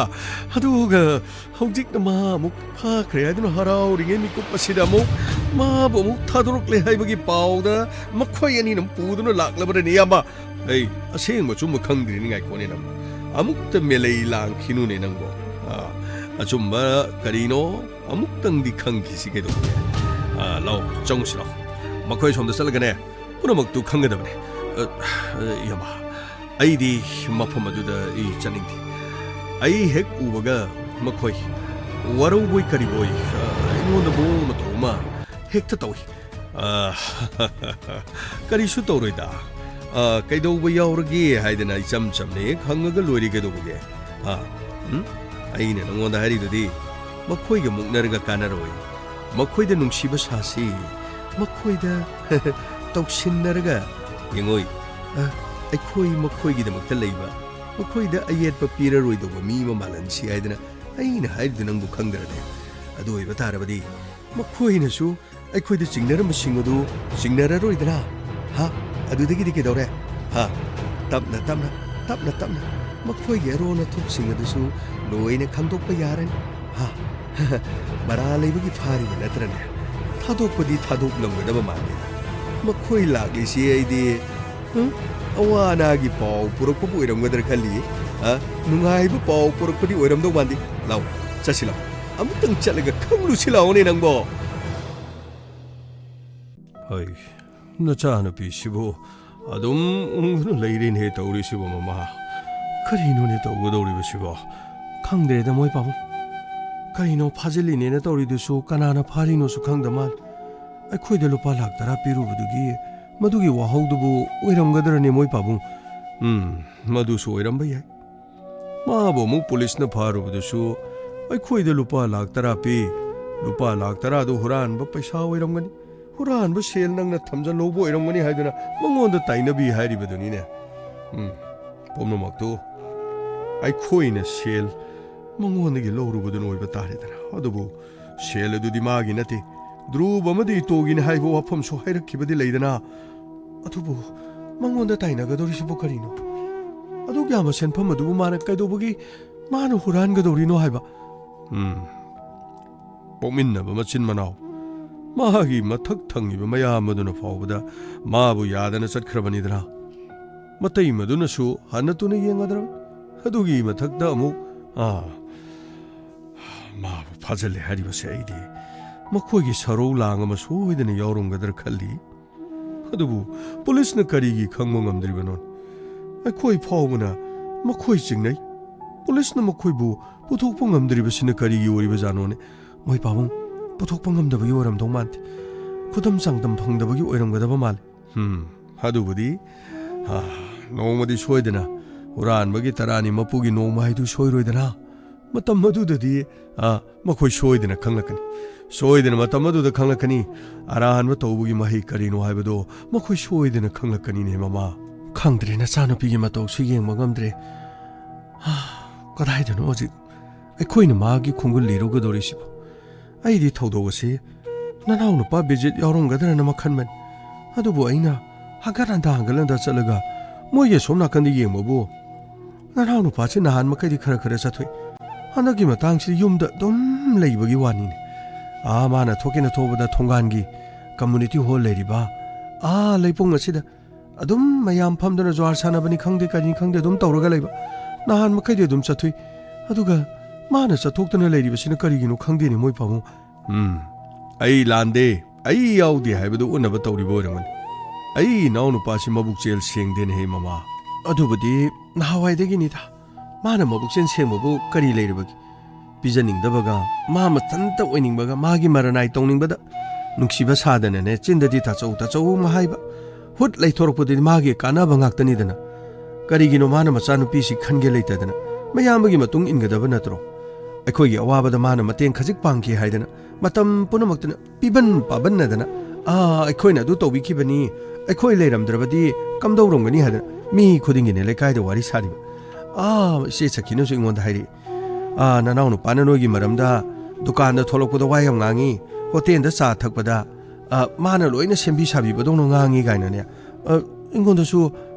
अदुगा हौजिकना मा अमुक फाख्रे हाइदुन हराउरिगे मिकुपसिदा अमुक माबो अमुक थादोरकले हाइबगी पाउदा मखोय यानिन पुदुन लाक्लबरने यामा ऐ असेंग चुम खंगद्रिनि गायकोने नम अमुक्त मेलै लांखिनुने नंगो अचुम्बा करीनो अमुक्तंगदी खंगिसी के दोगे लाओ चौंगसिलो मखोय सोमदा चलगने पुनमक्तु खंगदबने यमा आइदी मफम अदुदा इ चनिंगदि आई हेक उबगा मखोय वरौबोय करीबोय इमोंदा बो मतोमा हेक्ता तौई करीसु तौरोइदा कैदौबा यावरगे हाइदना इचम चमने खंगगा लोरि केदोबगे अइने नंगोंदा हारिदुदि मखोयगा मुक्नरगा कानारोय मखोयदा नुंसिबा सासि मखोयदा तौसिन्नरगा यंगोय अखोय मखोयगिदमक्ता लैबा मखोयदा अयेतपा पीररोयदोबा मी ममालनसि हाइदना अइना हाइदु नंगबु खंगरदे अदु ओइबा तारबदि मखोयनसु अखोयदा चिंगनरमसिंगदु चिंगनररोयदना हा अदुदगिदि केदौरे हा तपना मखोयगे अरोना थुपसिंग अदुसु लोइने खंदोकपा यारन हा बरा लेबगी फारिबा नत्रने थादोकपदि थादोकलंगदबा माने मखोय लागलिसि आइदि अवानागी पाव पुरकपु ओइरमगदर खली नुंगाइबु पाव पुरकपदि ओइरमदो मांदि लाव चसिला अमुतंग चलगा खंगलुसिलाओने नंगो हय नचानुपीसिबो अदुम उंगनु लैरिने तौरिसिबो ममा करीनोने तौगदौरिबसिबो खंद्रेदा मोय पाबु करीनो फाजिलिनेना तौरिदुसु कनाना फारिनोसु खंदमाल अखोयदा लुपा लाख तरा पिरुबदुगी मदुगी वाहौदुबु ओइरमगदरने मोय पाबु मदुसु ओइरमबा याय माबो मु पुलिसना फारुबदुसु अखोयदा लुपा लाख तरा पि लुपा लाख तरा दु हुरानबा पैसा ओइरमगनी हुरानबा सेल नंगना थमजा लोबो ओइरमगनी हाइदुना मंगोंदा ताइनबि हारिबदुनिने पोमनमक्तु अखोयना सेल मंगोंदगी लौरुबदुन ओइबा तारेदना अदुबु सेल अदुदि मागी नते द्रुब अमदि तोगिन हाइबो वाफम सो हाइरखिबदि लैदना अदुबु मंगोंदा ताइनगदोरिसिबु करिनो अदु ग्यामा सेनफम अदुबु माना कैदोबगी माना हुरानगदोरिनो हाइबा पोमिन्नबा मचिन मनाव मागी मथक थंगिबा मयामदुना फावबदा माबु यादना चटखरबनिदना मतै मदुनसु हनतुना येंगदर अदुगी मथकदा अमुक माबु फाजले हारिबसे आइदि मखोयगी सरौ लांग अमा सोइदना यावरमगदर खल्ली अदुबु पुलिसना करीगी खंगबा ngamdribanon अखोय फावबना मखोय चिंगनै पुलिसना मखोयबु पुथोकपा ngamdribasina करीगी ओरिबा जानोने मोय पाबुं पुथोकपा ngamdabagi ओरमदौ मानते खुदम चांगदम फंगदबगी ओरमगदबा माल अदुबुदि नोंमदि सोइदना हुरानबगी तरानी मपुगी नोंमा हाइदु सोइरोइदना मतम मदुददि मखोय सोइदना खंगलकनी सोइदना मतम मदुदा खंगलकनी अरानबा तौबगी महि करिनो हाइबदो मखोय सोइदना खंगलकनी ने ममा खंगद्रे नचानुपीगी मतौ सु येंगबा ngamdre कदाइदनो हजिक ꯑꯩꯈꯣꯏꯅ ꯃꯥꯒꯤ ꯈꯣꯡꯒꯨꯜ ꯂꯤꯔꯨꯒꯗꯧꯔꯤꯁꯤꯕꯨ ꯑꯩꯗꯤ ꯊꯧꯗꯣꯛ ꯑꯁꯤ ꯅꯅꯥꯎ ꯅꯨꯄꯥ ꯕꯤꯖꯤꯠ ꯌꯥꯎꯔꯝꯒꯗ꯭ꯔꯅ ꯃꯈꯟꯕꯅꯤ ꯑꯗꯨꯕꯨ ꯑꯩꯅ ꯍꯪꯒꯠ ꯍꯟꯗ ꯆꯠꯂꯒ ꯃꯣꯏꯒꯤ ꯁꯣꯝ ꯅꯥꯀꯟꯗ ꯌꯦꯡꯕꯕꯨ ꯅꯅꯥꯎ ꯅꯨꯄꯥꯁꯤ ꯅꯍꯥꯟ ꯃꯈꯩꯗꯤ ꯈꯔ ꯆꯠꯊꯣꯛꯏ ꯍꯟꯗꯛꯀꯤ ꯃꯇꯥꯡꯁꯤꯗꯤ ꯌꯨꯝꯗ ꯑꯗꯨꯝ ꯂꯩꯕꯒꯤ ꯋꯥꯅꯤꯅꯦ ꯃꯥꯅ ꯊꯣꯛꯀꯦꯅ ꯊꯣꯛꯄꯗ ꯊꯣꯡꯒꯥꯟꯒꯤ ꯀꯝꯃꯨꯅꯤꯇꯤ ꯍꯣꯜ ꯂꯩꯔꯤꯕ ꯂꯩꯄꯨꯡ ꯑꯁꯤꯗ ꯑꯗꯨꯝ ꯃꯌꯥꯝ ꯐꯝꯗꯨꯅ ꯖ꯭ꯋꯥꯔ ꯁꯥꯟꯅꯕꯅꯤ ꯈꯪꯗꯦ ꯀꯔꯤꯅꯤ ꯈꯪꯗꯦ ꯑꯗꯨꯝ ꯇꯧꯔꯒ ꯂꯩꯕ ꯅꯍꯥꯟ ꯃꯈꯩꯗꯤ ꯑꯗꯨꯝ ꯆꯠꯊꯣꯛꯏ ꯑꯗꯨꯒ ꯃꯥꯅ ꯆꯠꯊꯣꯛꯇꯅ ꯂꯩꯔꯤꯕꯁꯤꯅ ꯀꯔꯤꯒꯤꯅꯣ ꯈꯪꯗꯦꯅꯦ ꯃꯣꯏ ꯄꯥꯕꯨꯡ ꯑꯩ ꯂꯥꯟꯗꯦ ꯑꯩ ꯌꯥꯎꯗꯦ ꯍꯥꯏꯕꯗꯨ ꯎꯅꯕ ꯇꯧꯔꯤꯕ ꯑꯣꯏꯔꯝꯒꯅꯤ ꯑꯩ ꯏꯅꯥꯎ ꯅꯨꯄꯥꯁꯤ ꯃꯕꯨꯛꯆꯦꯜ ꯁꯦꯡꯗꯦꯅꯦꯍꯦ ꯃꯃꯥ ꯑꯗꯨꯕꯨꯗꯤ ꯅꯍꯥꯟꯋꯥꯏꯗꯒꯤꯅꯤꯗ ꯃꯥꯅ ꯃꯕꯨꯛꯆꯦꯜ ꯁꯦꯡꯕꯕꯨ ꯀꯔꯤ ꯂꯩꯔꯕꯒꯤ ꯄꯤꯖꯅꯤꯡꯗꯕꯒ ꯃꯥ ꯃꯊꯟꯇ ꯑꯣꯏꯅꯤꯡꯕꯒ ꯃꯥꯒꯤ ꯃꯔꯅꯥꯏ ꯇꯧꯅꯤꯡꯕꯗ ꯅꯨꯡꯁꯤꯕ ꯁꯥꯗꯅꯅꯦ ꯆꯤꯟꯗꯗꯤ ꯇꯥꯆꯧ ꯑꯃ ꯍꯥꯏꯕ ꯍꯨꯠ ꯂꯩꯊꯣꯔꯛꯄꯗꯗꯤ ꯃꯥꯒꯤ ꯀꯥꯟꯅꯕ ꯉꯥꯛꯇꯅꯤꯗꯅ ꯀꯔꯤꯒꯤꯅꯣ ꯃꯥꯅ ꯃꯆꯥꯅꯨꯄꯤꯁꯤ ꯈꯟꯒꯦ ꯂꯩꯇꯗꯅ ꯃꯌꯥꯝꯕꯒꯤ ꯃꯇꯨꯡ ꯏꯟꯒꯗꯕ ꯅꯠꯇ꯭ꯔꯣ ꯑꯩꯈꯣꯏꯒꯤ ꯑꯋꯥꯕꯗ ꯃꯥꯅ ꯃꯇꯦꯡ ꯈꯖꯤꯛ ꯄꯥꯡꯈꯤ ꯍꯥꯏꯗꯅ ꯃꯇꯝ ꯄꯨꯝꯅꯃꯛꯇꯅ ꯄꯤꯕꯟ ꯄꯥꯕꯟꯅꯗꯅ ꯑꯩꯈꯣꯏꯅ ꯑꯗꯨ ꯇꯧꯕꯤꯈꯤꯕꯅꯤ ꯑꯩꯈꯣꯏ ꯂꯩꯔꯝꯗ꯭ꯔꯕꯗꯤ ꯀꯝꯗꯧꯔꯝꯒꯅꯤ ꯍꯥꯏꯗꯅ ꯃꯤ ꯈꯨꯗꯤꯡꯒꯤꯅꯦ ꯂꯩꯀꯥꯏꯗ ꯋꯥꯔꯤ ꯁꯥꯔꯤꯕ ꯏꯆꯦ ꯁꯈꯤꯅꯁꯨ ꯑꯩꯉꯣꯟꯗ ꯍꯥꯏꯔꯛꯏ ꯅꯅꯥꯎ ꯅꯨꯄꯥꯅ ꯅꯣꯏꯒꯤ ꯃꯔꯝꯗ ꯗꯨꯀꯥꯟꯗ ꯊꯣꯛꯂꯛꯄꯗ ꯋꯥ ꯌꯥꯝ ꯉꯥꯡꯉꯤ ꯍꯣꯇꯦꯜꯗ ꯆꯥ ꯊꯛꯄꯗ ꯃꯥꯅ ꯂꯣꯏꯅ ꯁꯦꯝꯕꯤ ꯁꯥꯕꯤꯕꯗꯧꯅ ꯉꯥꯡꯉꯤ ꯀꯥꯏꯅꯅꯦ ꯑꯩꯉꯣꯟꯗꯁꯨ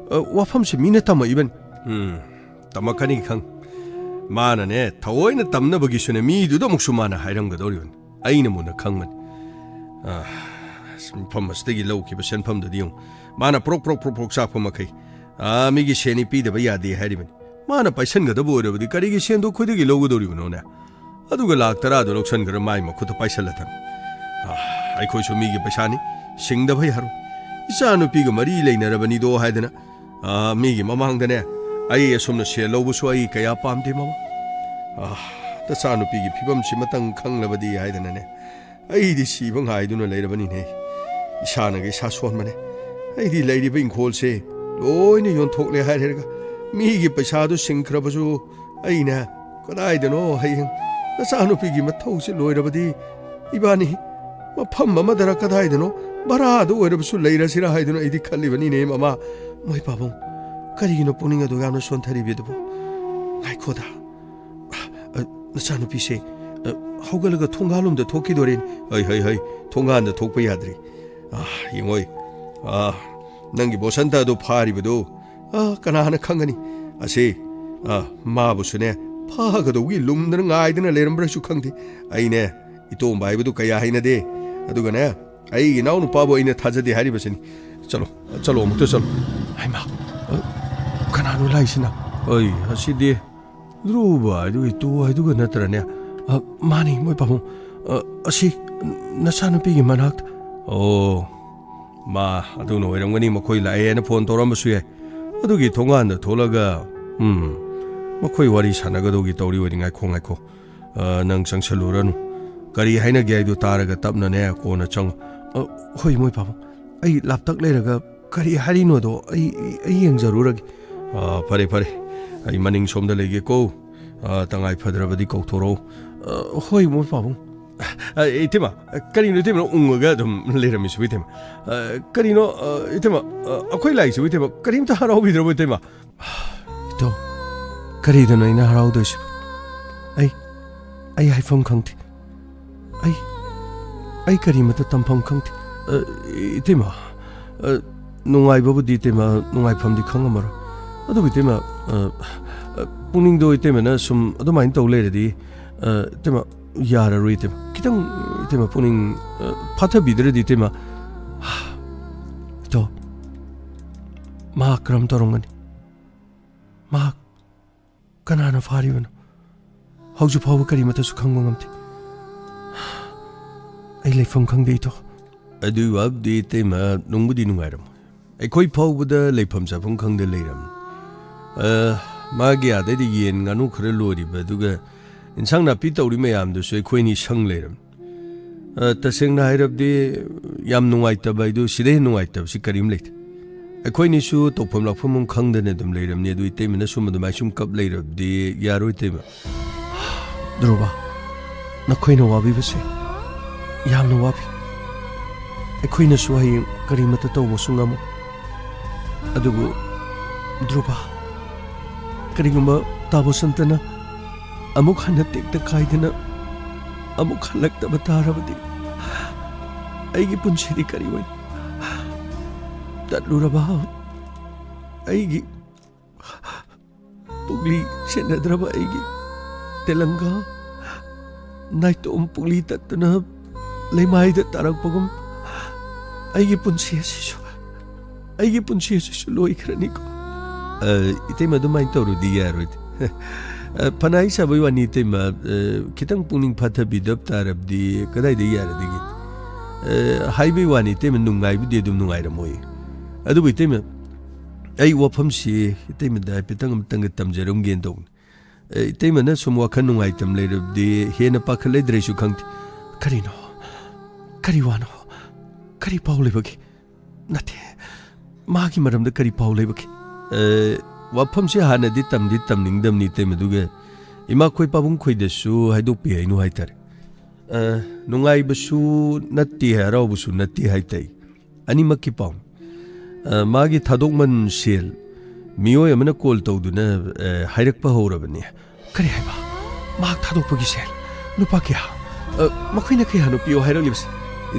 ꯋꯥꯐꯝꯁꯤ ꯃꯤꯅ ꯇꯝꯃꯛꯏꯕꯅꯤ ꯇꯝꯃꯛꯀꯅꯤ ꯈꯪ ꯃꯥꯅꯅꯦ ꯊꯑꯣꯏꯅ ꯇꯝꯅꯕꯒꯤꯁꯨꯅꯦ ꯃꯤꯗꯨꯗ ꯑꯃꯨꯛꯁꯨ ꯃꯥꯅ ꯍꯥꯏꯔꯝꯒꯗꯧꯔꯤꯕꯅꯤ ꯑꯩꯅ ꯃꯨꯟꯅ ꯈꯪꯕꯅꯤ ꯃꯐꯝ ꯑꯁꯤꯗꯒꯤ ꯂꯧꯈꯤꯕ ꯁꯦꯟꯐꯝꯗꯨꯗꯤ ꯌꯦꯡꯉꯨ ꯃꯥꯅ ꯄ꯭ꯔꯣꯛ ꯆꯥꯛꯄ ꯃꯈꯩ ꯃꯤꯒꯤ ꯁꯦꯟꯅꯤ ꯄꯤꯗꯕ ꯌꯥꯗꯦ ꯍꯥꯏꯔꯤꯕꯅꯤ ꯃꯥꯅ ꯄꯥꯏꯁꯟꯒꯗꯕ ꯑꯣꯏꯔꯕꯗꯤ ꯀꯔꯤꯒꯤ ꯁꯦꯟꯗꯣ ꯑꯩꯈꯣꯏꯗꯒꯤ ꯂꯧꯒꯗꯧꯔꯤꯕꯅꯣꯅꯦ ꯑꯗꯨꯒ ꯂꯥꯛ 10ꯗꯣ ꯂꯧꯁꯟꯈ꯭ꯔ ꯃꯥꯏ ꯃꯈꯨꯠꯇ ꯄꯥꯏꯁꯜꯂ ꯊꯝꯃꯤ ꯑꯩꯈꯣꯏꯁꯨ ꯃꯤꯒꯤ ꯄꯩꯁꯥꯅꯤ ꯁꯤꯡꯗꯕ ꯌꯥꯔꯣꯏ ꯏꯆꯥ ꯅꯨꯄꯤꯒ ꯃꯔꯤ ꯂꯩꯅꯔꯕꯅꯤꯗꯣ ꯍꯥꯏꯗꯅ ꯃꯤꯒꯤ ꯃꯃꯥꯡꯗꯅꯦ ꯑꯩ ꯑꯁꯨꯝꯅ ꯁꯦꯜ ꯂꯧꯕꯁꯨ ꯑꯩ ꯀꯌꯥ ꯄꯥꯝꯗꯦ ꯃꯃꯥ ꯅꯆꯥ ꯅꯨꯄꯤꯒꯤ ꯐꯤꯕꯝꯁꯤ ꯃꯇꯪ ꯈꯪꯂꯕꯗꯤ ꯍꯥꯏꯗꯅꯅꯦ ꯑꯩꯗꯤ ꯁꯤꯕ ꯉꯥꯏꯗꯨꯅ ꯂꯩꯔꯕꯅꯤꯅꯦ ꯏꯁꯥꯅꯒ ꯏꯁꯥ ꯁꯣꯟꯕꯅꯦ ꯑꯩꯗꯤ ꯂꯩꯔꯤꯕ ꯏꯪꯈꯣꯜꯁꯦ ꯂꯣꯏꯅ ꯌꯣꯟꯊꯣꯛꯂꯦ ꯍꯥꯏꯔꯒ ꯃꯤꯒꯤ ꯄꯩꯁꯥꯗꯨ ꯁꯤꯡꯈ꯭ꯔꯕꯁꯨ ꯑꯩꯅ ꯀꯗꯥꯏꯗꯅꯣ ꯍꯌꯦꯡ ꯅꯆꯥꯅꯨꯄꯤꯒꯤ ꯃꯊꯧꯁꯤ ꯂꯣꯏꯔꯕꯗꯤ ꯏꯕꯥꯅꯤ ꯃꯐꯝ ꯑꯃꯗꯔ ꯀꯗꯥꯏꯗꯅꯣ ꯚꯔꯥꯗ ꯑꯣꯏꯔꯕꯁꯨ ꯂꯩꯔꯁꯤꯔ ꯍꯥꯏꯗꯨꯅ ꯑꯩꯗꯤ ꯈꯜꯂꯤꯕꯅꯤꯅꯦ ꯃꯃꯥ ꯃꯣꯏ ꯄꯥꯕꯨꯡ ꯀꯔꯤꯒꯤꯅꯣ ꯄꯨꯛꯅꯤꯡ ꯑꯗꯨ ꯌꯥꯝꯅ ꯁꯣꯟꯊꯔꯤꯕꯗꯨꯕꯨ ꯉꯥꯏꯈꯣꯗ ꯅꯆꯥꯅꯨꯄꯤꯁꯦ ꯍꯧꯒꯠꯂꯒ ꯊꯣꯡꯒꯥꯜꯂꯣꯝꯗ ꯊꯣꯛꯈꯤꯗꯣꯔꯦꯅꯦ ꯍꯩ ꯊꯣꯡꯒꯥꯟꯗ ꯊꯣꯛꯄ ꯌꯥꯗ꯭ꯔꯤ ꯌꯦꯡꯉꯣꯏ ꯅꯪꯒꯤ ꯕꯣꯁꯟꯇ ꯑꯗꯨ ꯐꯥꯔꯤꯕꯗꯨ ꯀꯅꯥꯅ ꯈꯪꯒꯅꯤ ꯑꯁꯤ ꯃꯥꯕꯨꯁꯨꯅꯦ ꯐꯥꯒꯗꯧꯒꯤ ꯂꯨꯝꯗꯅ ꯉꯥꯏꯗꯅ ꯂꯩꯔꯝꯕ꯭ꯔꯁꯨ ꯈꯪꯗꯦ ꯑꯩꯅꯦ ꯏꯇꯣꯝꯕ ꯍꯥꯏꯕꯗꯨ ꯀꯌꯥ ꯍꯩꯅꯗꯦ ꯑꯗꯨꯒꯅꯦ ꯑꯩꯒꯤ ꯏꯅꯥꯎ ꯅꯨꯄꯥꯕꯨ ꯑꯩꯅ ꯊꯥꯖꯗꯦ ꯍꯥꯏꯔꯤꯕꯁꯤꯅꯤ ꯆꯠꯂꯣ ꯑꯃꯨꯛꯇ ꯆꯠꯂꯣ ꯍꯩꯃꯥ ꯀꯅꯥꯅꯣ ꯂꯥꯛꯏꯁꯤꯅ ꯑꯁꯤꯗꯤ ꯙ꯭ꯔꯨꯕ ꯍꯥꯏꯗꯨꯒ ꯏꯇꯨ ꯍꯥꯏꯗꯨꯒ ꯅꯠꯇ꯭ꯔꯅꯦ ꯃꯥꯅꯤ ꯃꯣꯏ ꯄꯥꯕꯨꯡ ꯑꯁꯤ ꯅꯆꯥꯅꯨꯄꯤꯒꯤ ꯃꯅꯥꯛꯇ ꯃꯥ ꯑꯗꯨꯅ ꯑꯣꯏꯔꯝꯒꯅꯤ ꯃꯈꯣꯏ ꯂꯥꯛꯑꯦꯅ ꯐꯣꯟ ꯇꯧꯔꯝꯕꯁꯨ ꯌꯥꯏ ꯑꯗꯨꯒꯤ ꯊꯣꯡꯒꯥꯟꯗ ꯊꯣꯛꯂꯒ ꯃꯈꯣꯏ ꯋꯥꯔꯤ ꯁꯥꯟꯅꯒꯗꯧꯒꯤ ꯇꯧꯔꯤ ꯑꯣꯏꯅꯤ ꯉꯥꯏꯈꯣ ꯅꯪ ꯆꯪꯁꯜꯂꯨꯔꯅꯨ ꯀꯔꯤ ꯍꯥꯏꯅꯒꯦ ꯍꯥꯏꯗꯨ ꯇꯥꯔꯒ ꯇꯞꯅꯅꯦ ꯀꯣꯟꯅ ꯆꯪꯉꯨ ꯍꯣꯏ ꯃꯣꯏ ꯄꯥꯕꯨꯡ ꯑꯩ ꯂꯥꯞꯇꯛ ꯂꯩꯔꯒ ꯀꯔꯤ ꯍꯥꯏꯔꯤꯅꯣꯗꯣ ꯑꯩ ꯌꯦꯡꯖꯔꯨꯔꯒꯦ ꯐꯔꯦ ꯑꯩ ꯃꯅꯤꯡ ꯁꯣꯝꯗ ꯂꯩꯒꯦꯀꯣ ꯇꯉꯥꯏ ꯐꯗ꯭ꯔꯕꯗꯤ ꯀꯧꯊꯣꯔꯛꯎ ꯍꯣꯏ ꯃꯣꯏ ꯄꯥꯕꯨꯡ ꯏꯇꯦꯃ ꯀꯔꯤꯅꯣ ꯏꯇꯦꯃꯅ ꯎꯪꯉꯒ ꯑꯗꯨꯝ ꯂꯩꯔꯝꯃꯤꯁꯤꯕꯨ ꯏꯇꯦꯃ ꯀꯔꯤꯅꯣ ꯏꯇꯦꯃ ꯑꯩꯈꯣꯏ ꯂꯥꯛꯏꯁꯤꯕꯨ ꯏꯇꯦꯃ ꯀꯔꯤꯝꯇ ꯍꯔꯥꯎꯕꯤꯗ꯭ꯔꯕꯣ ꯏꯇꯦꯃ ꯏꯇꯣ ꯀꯔꯤꯗꯅꯣ ꯑꯩꯅ ꯍꯔꯥꯎꯗꯣꯏꯁꯤꯕꯨ ꯑꯩ ꯍꯥꯏꯐꯝ ꯈꯪꯗꯦ ꯑꯩ ꯀꯔꯤꯃꯇ ꯇꯝꯐꯝ ꯈꯪꯗꯦ ꯏꯇꯦꯃ ꯅꯨꯡꯉꯥꯏꯕꯕꯨꯗꯤ ꯏꯇꯦꯃ ꯅꯨꯡꯉꯥꯏꯐꯝꯗꯤ ꯈꯪꯉꯝꯃꯔꯣꯏ ꯑꯗꯨꯕꯨ ꯏꯇꯦꯃ ꯄꯨꯛꯅꯤꯡꯗꯣ ꯏꯇꯦꯃꯅ ꯁꯨꯝ ꯑꯗꯨꯃꯥꯏꯅ ꯇꯧ ꯂꯩꯔꯗꯤ ꯏꯇꯦꯃ ꯌꯥꯔꯔꯣꯏ ꯏꯇꯦꯃ ꯈꯤꯇꯪ ꯏꯇꯦꯃ ꯄꯨꯛꯅꯤꯡ ꯐꯥꯊꯕꯤꯗ꯭ꯔꯗꯤ ꯏꯇꯦꯃ ꯏꯇꯣ ꯃꯥ ꯀꯔꯝ ꯇꯧꯔꯝꯒꯅꯤ ꯃꯥ ꯀꯅꯥꯅ ꯐꯥꯔꯤꯕꯅꯣ ꯍꯧꯖꯤꯛ ꯐꯥꯎꯕ ꯀꯔꯤꯃꯇꯁꯨ ꯈꯪꯕ ꯉꯝꯗꯦ ꯑꯩ ꯂꯩꯐꯝ ꯈꯪꯗꯦ ꯏꯇꯣ ꯑꯗꯨ ꯋꯥꯕꯨꯗꯤ ꯏꯇꯦꯃ ꯅꯨꯡꯕꯨꯗꯤ ꯅꯨꯡꯉꯥꯏꯔꯝꯃꯣꯏ ꯑꯩꯈꯣꯏ ꯐꯥꯎꯕꯗ ꯂꯩꯐꯝ ꯆꯥꯐꯝ ꯈꯪꯗ ꯂꯩꯔꯝꯅꯤ ꯃꯥꯒꯤ ꯑꯥꯗꯩꯗꯤ ꯌꯦꯟ ꯉꯥꯅꯨ ꯈꯔ ꯂꯣꯏꯔꯤꯕ ꯑꯗꯨꯒ ꯏꯟꯁꯥꯡ ꯅꯥꯄꯤ ꯇꯧꯔꯤ ꯃꯌꯥꯝꯗꯨꯁꯨ ꯑꯩꯈꯣꯏꯅꯤ ꯁꯪ ꯂꯩꯔꯝꯅꯤ ꯇꯁꯦꯡꯅ ꯍꯥꯏꯔꯕꯗꯤ ꯌꯥꯝ ꯅꯨꯡꯉꯥꯏꯇꯕ ꯍꯥꯏꯗꯨ ꯁꯤꯗꯩ ꯅꯨꯡꯉꯥꯏꯇꯕꯁꯤ ꯀꯔꯤꯝ ꯂꯩꯇꯦ ꯑꯩꯈꯣꯏꯅꯤꯁꯨ ꯇꯧꯐꯝ ꯂꯥꯛꯐꯝ ꯑꯃ ꯈꯪꯗꯅ ꯑꯗꯨꯝ ꯂꯩꯔꯝꯅꯤ ꯑꯗꯨ ꯏꯇꯩꯃꯅ ꯑꯗꯨꯃꯥꯏꯅ ꯁꯨꯝ ꯀꯞ ꯂꯩꯔꯕꯗꯤ ꯌꯥꯔꯣꯏ ꯏꯇꯩꯃ ꯙ꯭ꯔꯨꯕ ꯅꯈꯣꯏꯅ ꯋꯥꯕꯤꯕꯁꯦ ꯌꯥꯝꯅ ꯋꯥꯕꯤ ꯑꯩꯈꯣꯏꯅꯁꯨ ꯍꯌꯦꯡ ꯀꯔꯤꯃꯇ ꯇꯧꯕꯁꯨ ꯉꯝꯃꯣꯏ ꯑꯗꯨꯕꯨ ꯙ꯭ꯔꯨꯕ ꯀꯔꯤꯒꯨꯝꯕ ꯇꯥꯕꯣꯁꯟꯇꯅ amuk hana tekta kaidana amuk halakta batarabadi aigi punchidi kari wai tatluraba aigi pugli senadraba aigi telanga naitom pugli tatna leimai da tarakpagum aigi punchi asisu loi khrani ko ite madumai toru diyaroit panai sabai wani tema kitang puning phatha bidap tarabdi kadai de yara digi highway wani tema nungai bi dedum nungai ramoi adu bi tema ai wafam si tema da pitang tang tamjarum gen dong tema na sumwa khan nungai tam le rabdi hena pakhale dresu khangti karino kariwano kari paule bagi nate magi maram da kari paule bagi wafam si hana di tamningdam ni tema duga ima khoi pabung khoi de su haidu pi ai nu haitar nungai basu natti harau basu natti haitai ani makki paun magi thadok man sel mioi amana call tawduna hairak pa horabani kari haiba mak thadok pagi sel nupa kya makhina kya nu pio hairak libs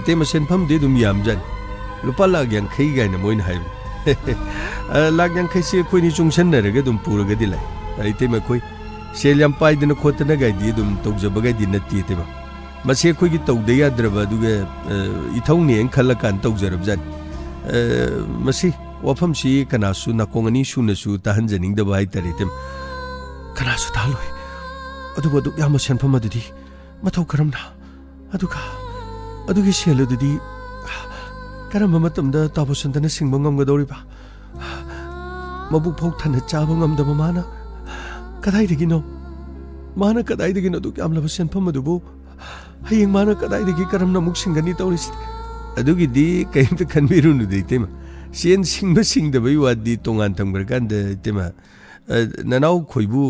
ite ma senpham de dum yam jan lupa lag yang khai gai na moin haib lag yang khai se khoi ni chungsan na rega dum pura ga dilai ite ma khoi sel yam pai dina khotna gai di dum tawjaba gai di natti te ba mase khoi gi tawde ya draba duga ithong ne khala kan tawjarab jan masi wafam si kana su na kongani su na su ta hanjaning da bai tari tem kana su ta loi adu yam senpham adudi mathau karamna adugi selu dudi karamba matamda tabosandana singba ngamgadori ba mabuk phok thana chaba ngamdaba mana kadai digino du amlaba senpham adubu hayeng mana kadai digi karamna muk singani tawris adugi di kaimta khanbirunu deitema sien singdaba wadi tongan thamgar kanda tema nanau khoibu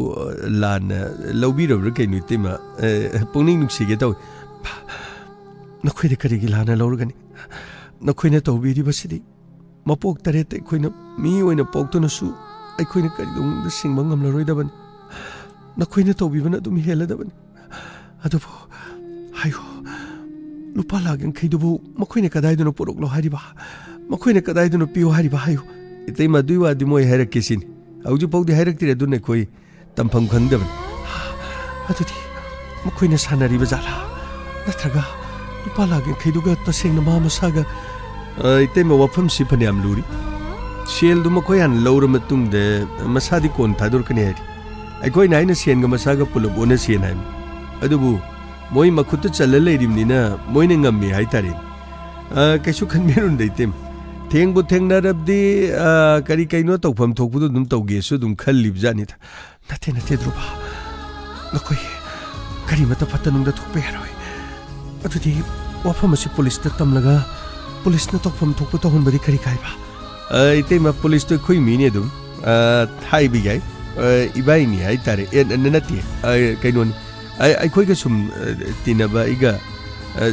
lana lobirabra kainu tema pungning nuksige taw nakhoi karigi lana lorgani nakhoi tawbiri basidi mapok tare te khoina mi oina poktuna su ai khoina kari dum da singba ngamlaroi daban nakhoi tawbibana dum heladaban adubo hayo lupa lagan khaidubu makhoi kadai dunu porok lo hariba makhoi kadai dunu piu hariba hayo itei madui wa di moi harak kisin auju pokdi harak tire dunne khoi tampham khangdaban adudi makhoi sanariba jala natraga lupa lagan khaiduga tasengna ma masaga itei ma wafam si phaniam luri sel du makhoi an lawra matung de masadi kon thadur kani hari ai koi naina sen ga masaga pulab ona sen hai adubu moi makhut chala leirimnina moine ngammi haitare kaisu khanmerun deitem thengbu thengnarabdi kari kaino tawpham thokpudu dum tawge su dum khallib jani tha nate druba nakoi kari mata patanung da thokpe haroi adudi wafam asi police ta tamlaga police na tawpham thokpu tahun badi kari kaiba ite ma police to khoi mine dum thai bi gai ibai ni haitare nati kaino ni ai khoi ga sum tinaba iga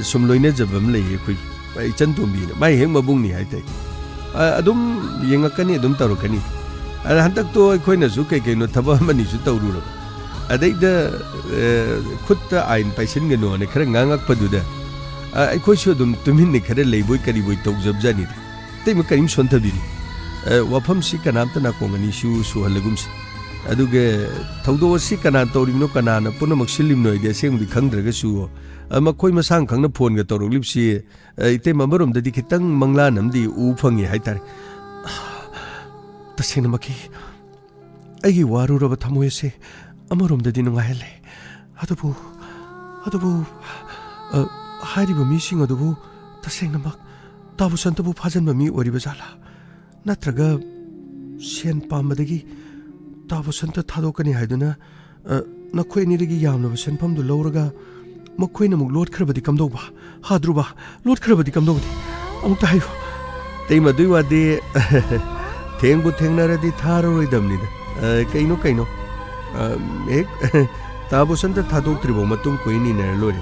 sum loina jabam lei khoi ai chantombi na mai heng mabung ni haitai adum yengakani adum tarokani hantak to khoi na su kai no thaba mani su tawru adai da khutta ain paisin ga no ne khara ngangak paduda ai khoi su dum tumin ne khara leiboi kari boi tawjab jani te ma karim sonthabiri wafam si kanam ta na kongani su halagum si aduge thaudo si kana tawrimno kana na punamak silim noi de sengdi khangdraga su makhoi masang khangna phone ga tawroglip si ite mamarom dadi khitang mangla namdi u phangi haitare tasena maki agi waru raba thamoi se amarom dadi nunga hele adubu hariba mi sing adubu tasena mak tabu santabu phajanba mi oriba jala natraga sen pamadagi tabu santa thadokani haiduna nakhoi nirigi yamna senpham du lawraga makhoi namuk lot khrabadi kamdauba hadruba lot khrabadi kamdaudi amuk tayo teima duiwa de thengbu thengnaradi tharoidamni kaino ek tabu santa thadoktribo matung koini na lori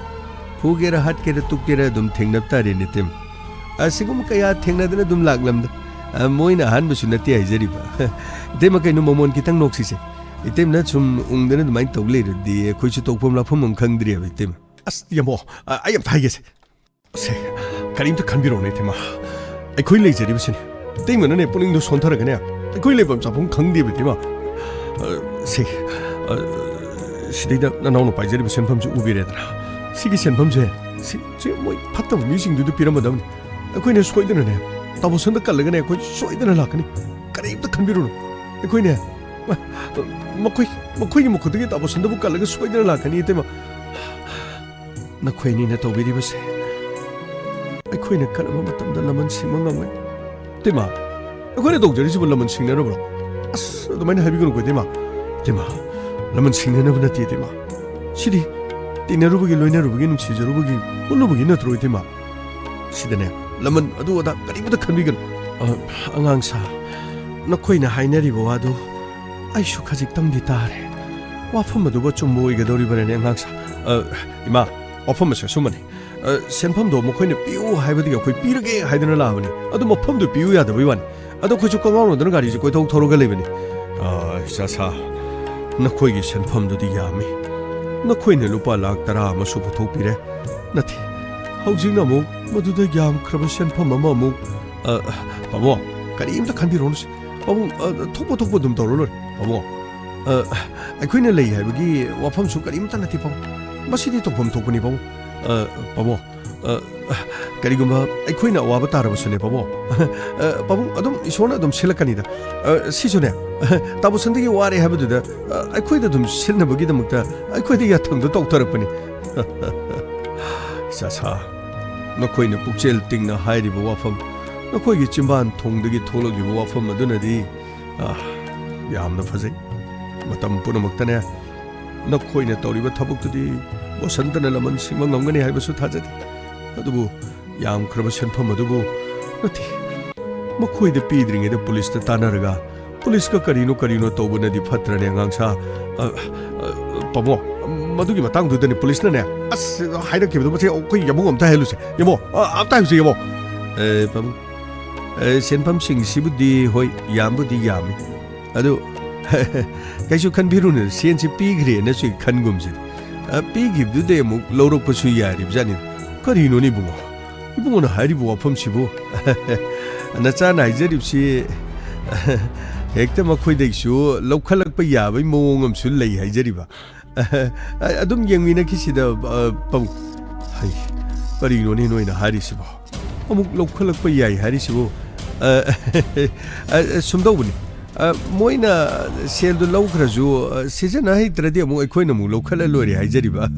phugera hatkera tukera dum thengnap tare nitem asigum kaya thengnadana dum laglamda moina han busu nati haijariba dema kaino momon kitang noksi se item na chum ungdana the mind tog later the kuichu tokpom la phom khang dri ba item as yamo I am tiges se karim to khanbiro ne tema ai khoi lei jeri bisin ting man ne puning do son thara gane ai khoi lei bam cha phom khang di ba tema se 시대다 나오는 바이저리 senpham ju ubiredra sigi senpham je si je moi phatta meeting du piramada koi ne soidana ne tabo sanda kallaga ne koi soidana lakani kare ta khanbiru koi ne makoi mukhudige tabo sanda bu kallaga soidana lakani tema na koi ni na to biri base koi ne kalama matamda laman singma ngamai tema koi ne dogjari ji laman singna ro bro as do mai na habi ko tema laman singna na bna ti tema sidi ꯇꯤꯟꯅꯔꯨꯕꯒꯤ ꯂꯣꯏꯅꯔꯨꯕꯒꯤ ꯅꯨꯡꯁꯤꯖꯔꯨꯕꯒꯤ ꯄꯨꯜꯂꯨꯕꯒꯤ ꯅꯠꯇ꯭ꯔꯣ ꯏꯇꯩꯃ ꯁꯤꯗꯅꯦ ꯂꯃꯟ ꯑꯗꯨ ꯑꯗꯥ ꯀꯔꯤꯃꯇ ꯈꯟꯕꯤꯒꯅꯨ ꯑꯉꯥꯡ ꯁꯥ ꯅꯈꯣꯏꯅ ꯍꯥꯏꯅꯔꯤꯕ ꯋꯥꯗꯨ ꯑꯩꯁꯨ ꯈꯖꯤꯛꯇꯪꯗꯤ ꯇꯥꯔꯦ ꯋꯥꯐꯝ ꯑꯗꯨꯕꯨ ꯆꯨꯝꯕ ꯑꯣꯏꯒꯗꯧꯔꯤꯕꯅꯦ ꯑꯉꯥꯡ ꯁꯥ ꯏꯃꯥ ꯋꯥꯐꯝ ꯑꯁꯦ ꯁꯨꯝꯕꯅꯤ ꯁꯦꯟꯐꯝꯗꯣ ꯃꯈꯣꯏꯅ ꯄꯤꯌꯨ ꯍꯥꯏꯕꯗꯒꯤ ꯑꯩꯈꯣꯏ ꯄꯤꯔꯒꯦ ꯍꯥꯏꯗꯅ ꯂꯥꯛꯑꯕꯅꯤ ꯑꯗꯨ ꯃꯐꯝꯗꯨ ꯄꯤꯌꯨ ꯌꯥꯗꯕꯩ ꯋꯥꯅꯤ ꯑꯗꯣ ꯑꯩꯈꯣꯏꯁꯨ ꯀꯪꯉꯥꯎꯅꯗꯅ ꯒꯥꯔꯤꯁꯦ ꯀꯣꯏꯊꯧ ꯊꯧꯔꯒ ꯂꯩꯕꯅꯤ ꯏꯆꯥ ꯁꯥ ꯅꯈꯣꯏꯒꯤ ꯁꯦꯟꯐꯝꯗꯨꯗꯤ ꯌꯥꯝꯃꯤ ꯅꯈꯣꯏꯅ ꯂꯨꯄꯥ ꯂꯥꯛ 10 ꯑꯃꯁꯨ ꯄꯨꯊꯣꯛꯄꯤꯔꯦ ꯅꯠꯇꯦ ꯍꯧꯖꯤꯛꯅ ꯑꯃꯨꯛ ꯃꯗꯨꯗ ꯌꯥꯝꯈ꯭ꯔꯕ ꯁꯦꯟꯐꯝ ꯑꯃ ꯑꯃꯨꯛ ꯄꯥꯕꯣ ꯀꯔꯤꯝꯇ ꯈꯟꯕꯤꯔꯣꯅꯨ ꯄꯥꯕꯨꯡ ꯊꯣꯛꯄ ꯑꯗꯨꯝ ꯇꯧꯔ ꯂꯣꯏꯔꯦ ꯄꯥꯕꯨꯡ ꯑꯩꯈꯣꯏꯅ ꯂꯩ ꯍꯥꯏꯕꯒꯤ ꯋꯥꯐꯝꯁꯨ ꯀꯔꯤꯝꯇ ꯅꯠꯇꯦ ꯄꯥꯕꯨꯡ ꯃꯁꯤꯗꯤ ꯇꯧꯐꯝ ꯊꯣꯛꯄꯅꯤ ꯄꯥꯕꯨꯡ ꯄꯥꯕꯨꯡ ꯀꯔꯤꯒꯨꯝꯕ ꯑꯩꯈꯣꯏꯅ ꯑꯋꯥꯕ ꯇꯥꯔꯕꯁꯨꯅꯦ ꯄꯥꯕꯨꯡ ꯄꯥꯕꯨꯡ ꯑꯗꯨꯝ ꯏꯁꯣꯔꯅ ꯑꯗꯨꯝ ꯁꯤꯜꯂꯛꯀꯅꯤꯗ ꯁꯤꯁꯨꯅꯦ ꯇꯥꯕꯨꯁꯟꯗꯒꯤ ꯋꯥꯔꯦ ꯍꯥꯏꯕꯗꯨꯗ ꯑꯩꯈꯣꯏꯗ ꯑꯗꯨꯝ ꯁꯤꯟꯅꯕꯒꯤꯗꯃꯛꯇ ꯑꯩꯈꯣꯏꯗ ꯌꯥꯊꯪꯗꯣ ꯇꯧꯊꯔꯛꯄꯅꯤ ꯏꯆꯥꯁꯥ ꯅꯈꯣꯏꯅ ꯄꯨꯛꯆꯦꯜ ꯇꯤꯡꯅ ꯍꯥꯏꯔꯤꯕ ꯋꯥꯐꯝ ꯅꯈꯣꯏꯒꯤ ꯆꯤꯝꯕꯥꯟ ꯊꯣꯡꯗꯒꯤ ꯊꯣꯛꯂꯛꯂꯤꯕ ꯋꯥꯐꯝ ꯑꯗꯨꯅꯗꯤ ꯌꯥꯝꯅ ꯐꯖꯩ ꯃꯇꯝ ꯄꯨꯝꯅꯃꯛꯇꯅꯦ ꯅꯈꯣꯏꯅ ꯇꯧꯔꯤꯕ ꯊꯕꯛꯇꯨꯗꯤ ꯕꯣꯁꯟꯇꯅ ꯂꯃꯟ ꯁꯤꯡꯕ ꯉꯝꯒꯅꯤ ꯍꯥꯏꯕꯁꯨ ꯊꯥꯖꯗꯦ ꯑꯗꯨꯕꯨ ꯌꯥꯝꯈ꯭ꯔꯕ ꯁꯦꯟꯐꯝ ꯑꯗꯨꯕꯨ ꯅꯠꯇꯦ ꯃꯈꯣꯏꯗ ꯄꯤꯗ꯭ꯔꯤꯉꯩꯗ ꯄꯨꯂꯤꯁꯇ ꯇꯥꯟꯅꯔꯒ ꯄꯨꯂꯤꯁꯀ ꯀꯔꯤꯅꯣ ꯇꯧꯕꯅꯗꯤ ꯐꯠꯇ꯭ꯔꯅꯦ ꯑꯉꯥꯡꯁꯥ ꯄꯥꯕꯣ ꯃꯗꯨꯒꯤ ꯃꯇꯥꯡꯗꯨꯗꯅꯦ ꯄꯨꯂꯤꯁꯅꯅꯦ ꯑꯁ ꯍꯥꯏꯔꯛꯈꯤꯕꯗꯨ ꯃꯁꯤ ꯑꯩꯈꯣꯏ ꯌꯥꯃꯨꯡ ꯑꯝꯇ ꯍꯥꯏꯍꯜꯂꯨꯁꯦ ꯌꯥꯃꯣ ꯑꯝꯇ ꯍꯥꯏꯔꯨꯁꯦ ꯌꯥꯃꯣ ꯄꯥꯕꯨꯡ ꯁꯦꯟꯐꯝꯁꯤꯡꯁꯤꯕꯨꯗꯤ ꯍꯣꯏ ꯌꯥꯝꯕꯨꯗꯤ ꯌꯥꯝꯃꯤ ꯑꯗꯨ ꯀꯩꯁꯨ ꯈꯟꯕꯤꯔꯨꯅꯨ ꯁꯦꯟꯁꯤ ꯄꯤꯈ꯭ꯔꯦꯅꯁꯨ ꯈꯟꯒꯨꯝꯁꯤꯗꯤ ꯄꯤꯈꯤꯕꯗꯨꯗꯩ ꯑꯃꯨꯛ ꯂꯧꯔꯛꯄꯁꯨ ꯌꯥꯔꯤꯕꯖꯥꯠꯅꯤ ꯀꯔꯤꯅꯣꯅꯦ ꯏꯕꯨꯡꯉꯣꯅ ꯍꯥꯏꯔꯤꯕ ꯋꯥꯐꯝꯁꯤꯕꯨ ꯅꯆꯥꯅ ꯍꯥꯏꯖꯔꯤꯕꯁꯤ ꯍꯦꯛꯇ ꯃꯈꯣꯏꯗꯒꯤꯁꯨ ꯂꯧꯈꯠꯂꯛꯄ ꯌꯥꯕꯒꯤ ꯃꯑꯣꯡ ꯑꯃꯁꯨ ꯂꯩ ꯍꯥꯏꯖꯔꯤꯕ ꯑꯗꯨꯝ ꯌꯦꯡꯃꯤꯟꯅꯈꯤꯁꯤꯗ ꯄꯥꯕꯨꯡ ꯍꯩ ꯀꯔꯤꯅꯣꯅꯦ ꯅꯣꯏꯅ ꯍꯥꯏꯔꯤꯁꯤꯕꯣ ꯑꯃꯨꯛ ꯂꯧꯈꯠꯂꯛꯄ ꯌꯥꯏ ꯍꯥꯏꯔꯤꯁꯤꯕꯨ ꯁꯨꯝꯗꯧꯕꯅꯤ ꯃꯣꯏꯅ ꯁꯦꯜꯗꯨ ꯂꯧꯈ꯭ꯔꯁꯨ ꯁꯤꯖꯤꯟꯅ ꯍꯩꯇ꯭ꯔꯗꯤ ꯑꯃꯨꯛ ꯑꯩꯈꯣꯏꯅ ꯑꯃꯨꯛ ꯂꯧꯈꯠꯂ ꯂꯣꯏꯔꯦ ꯍꯥꯏꯖꯔꯤꯕ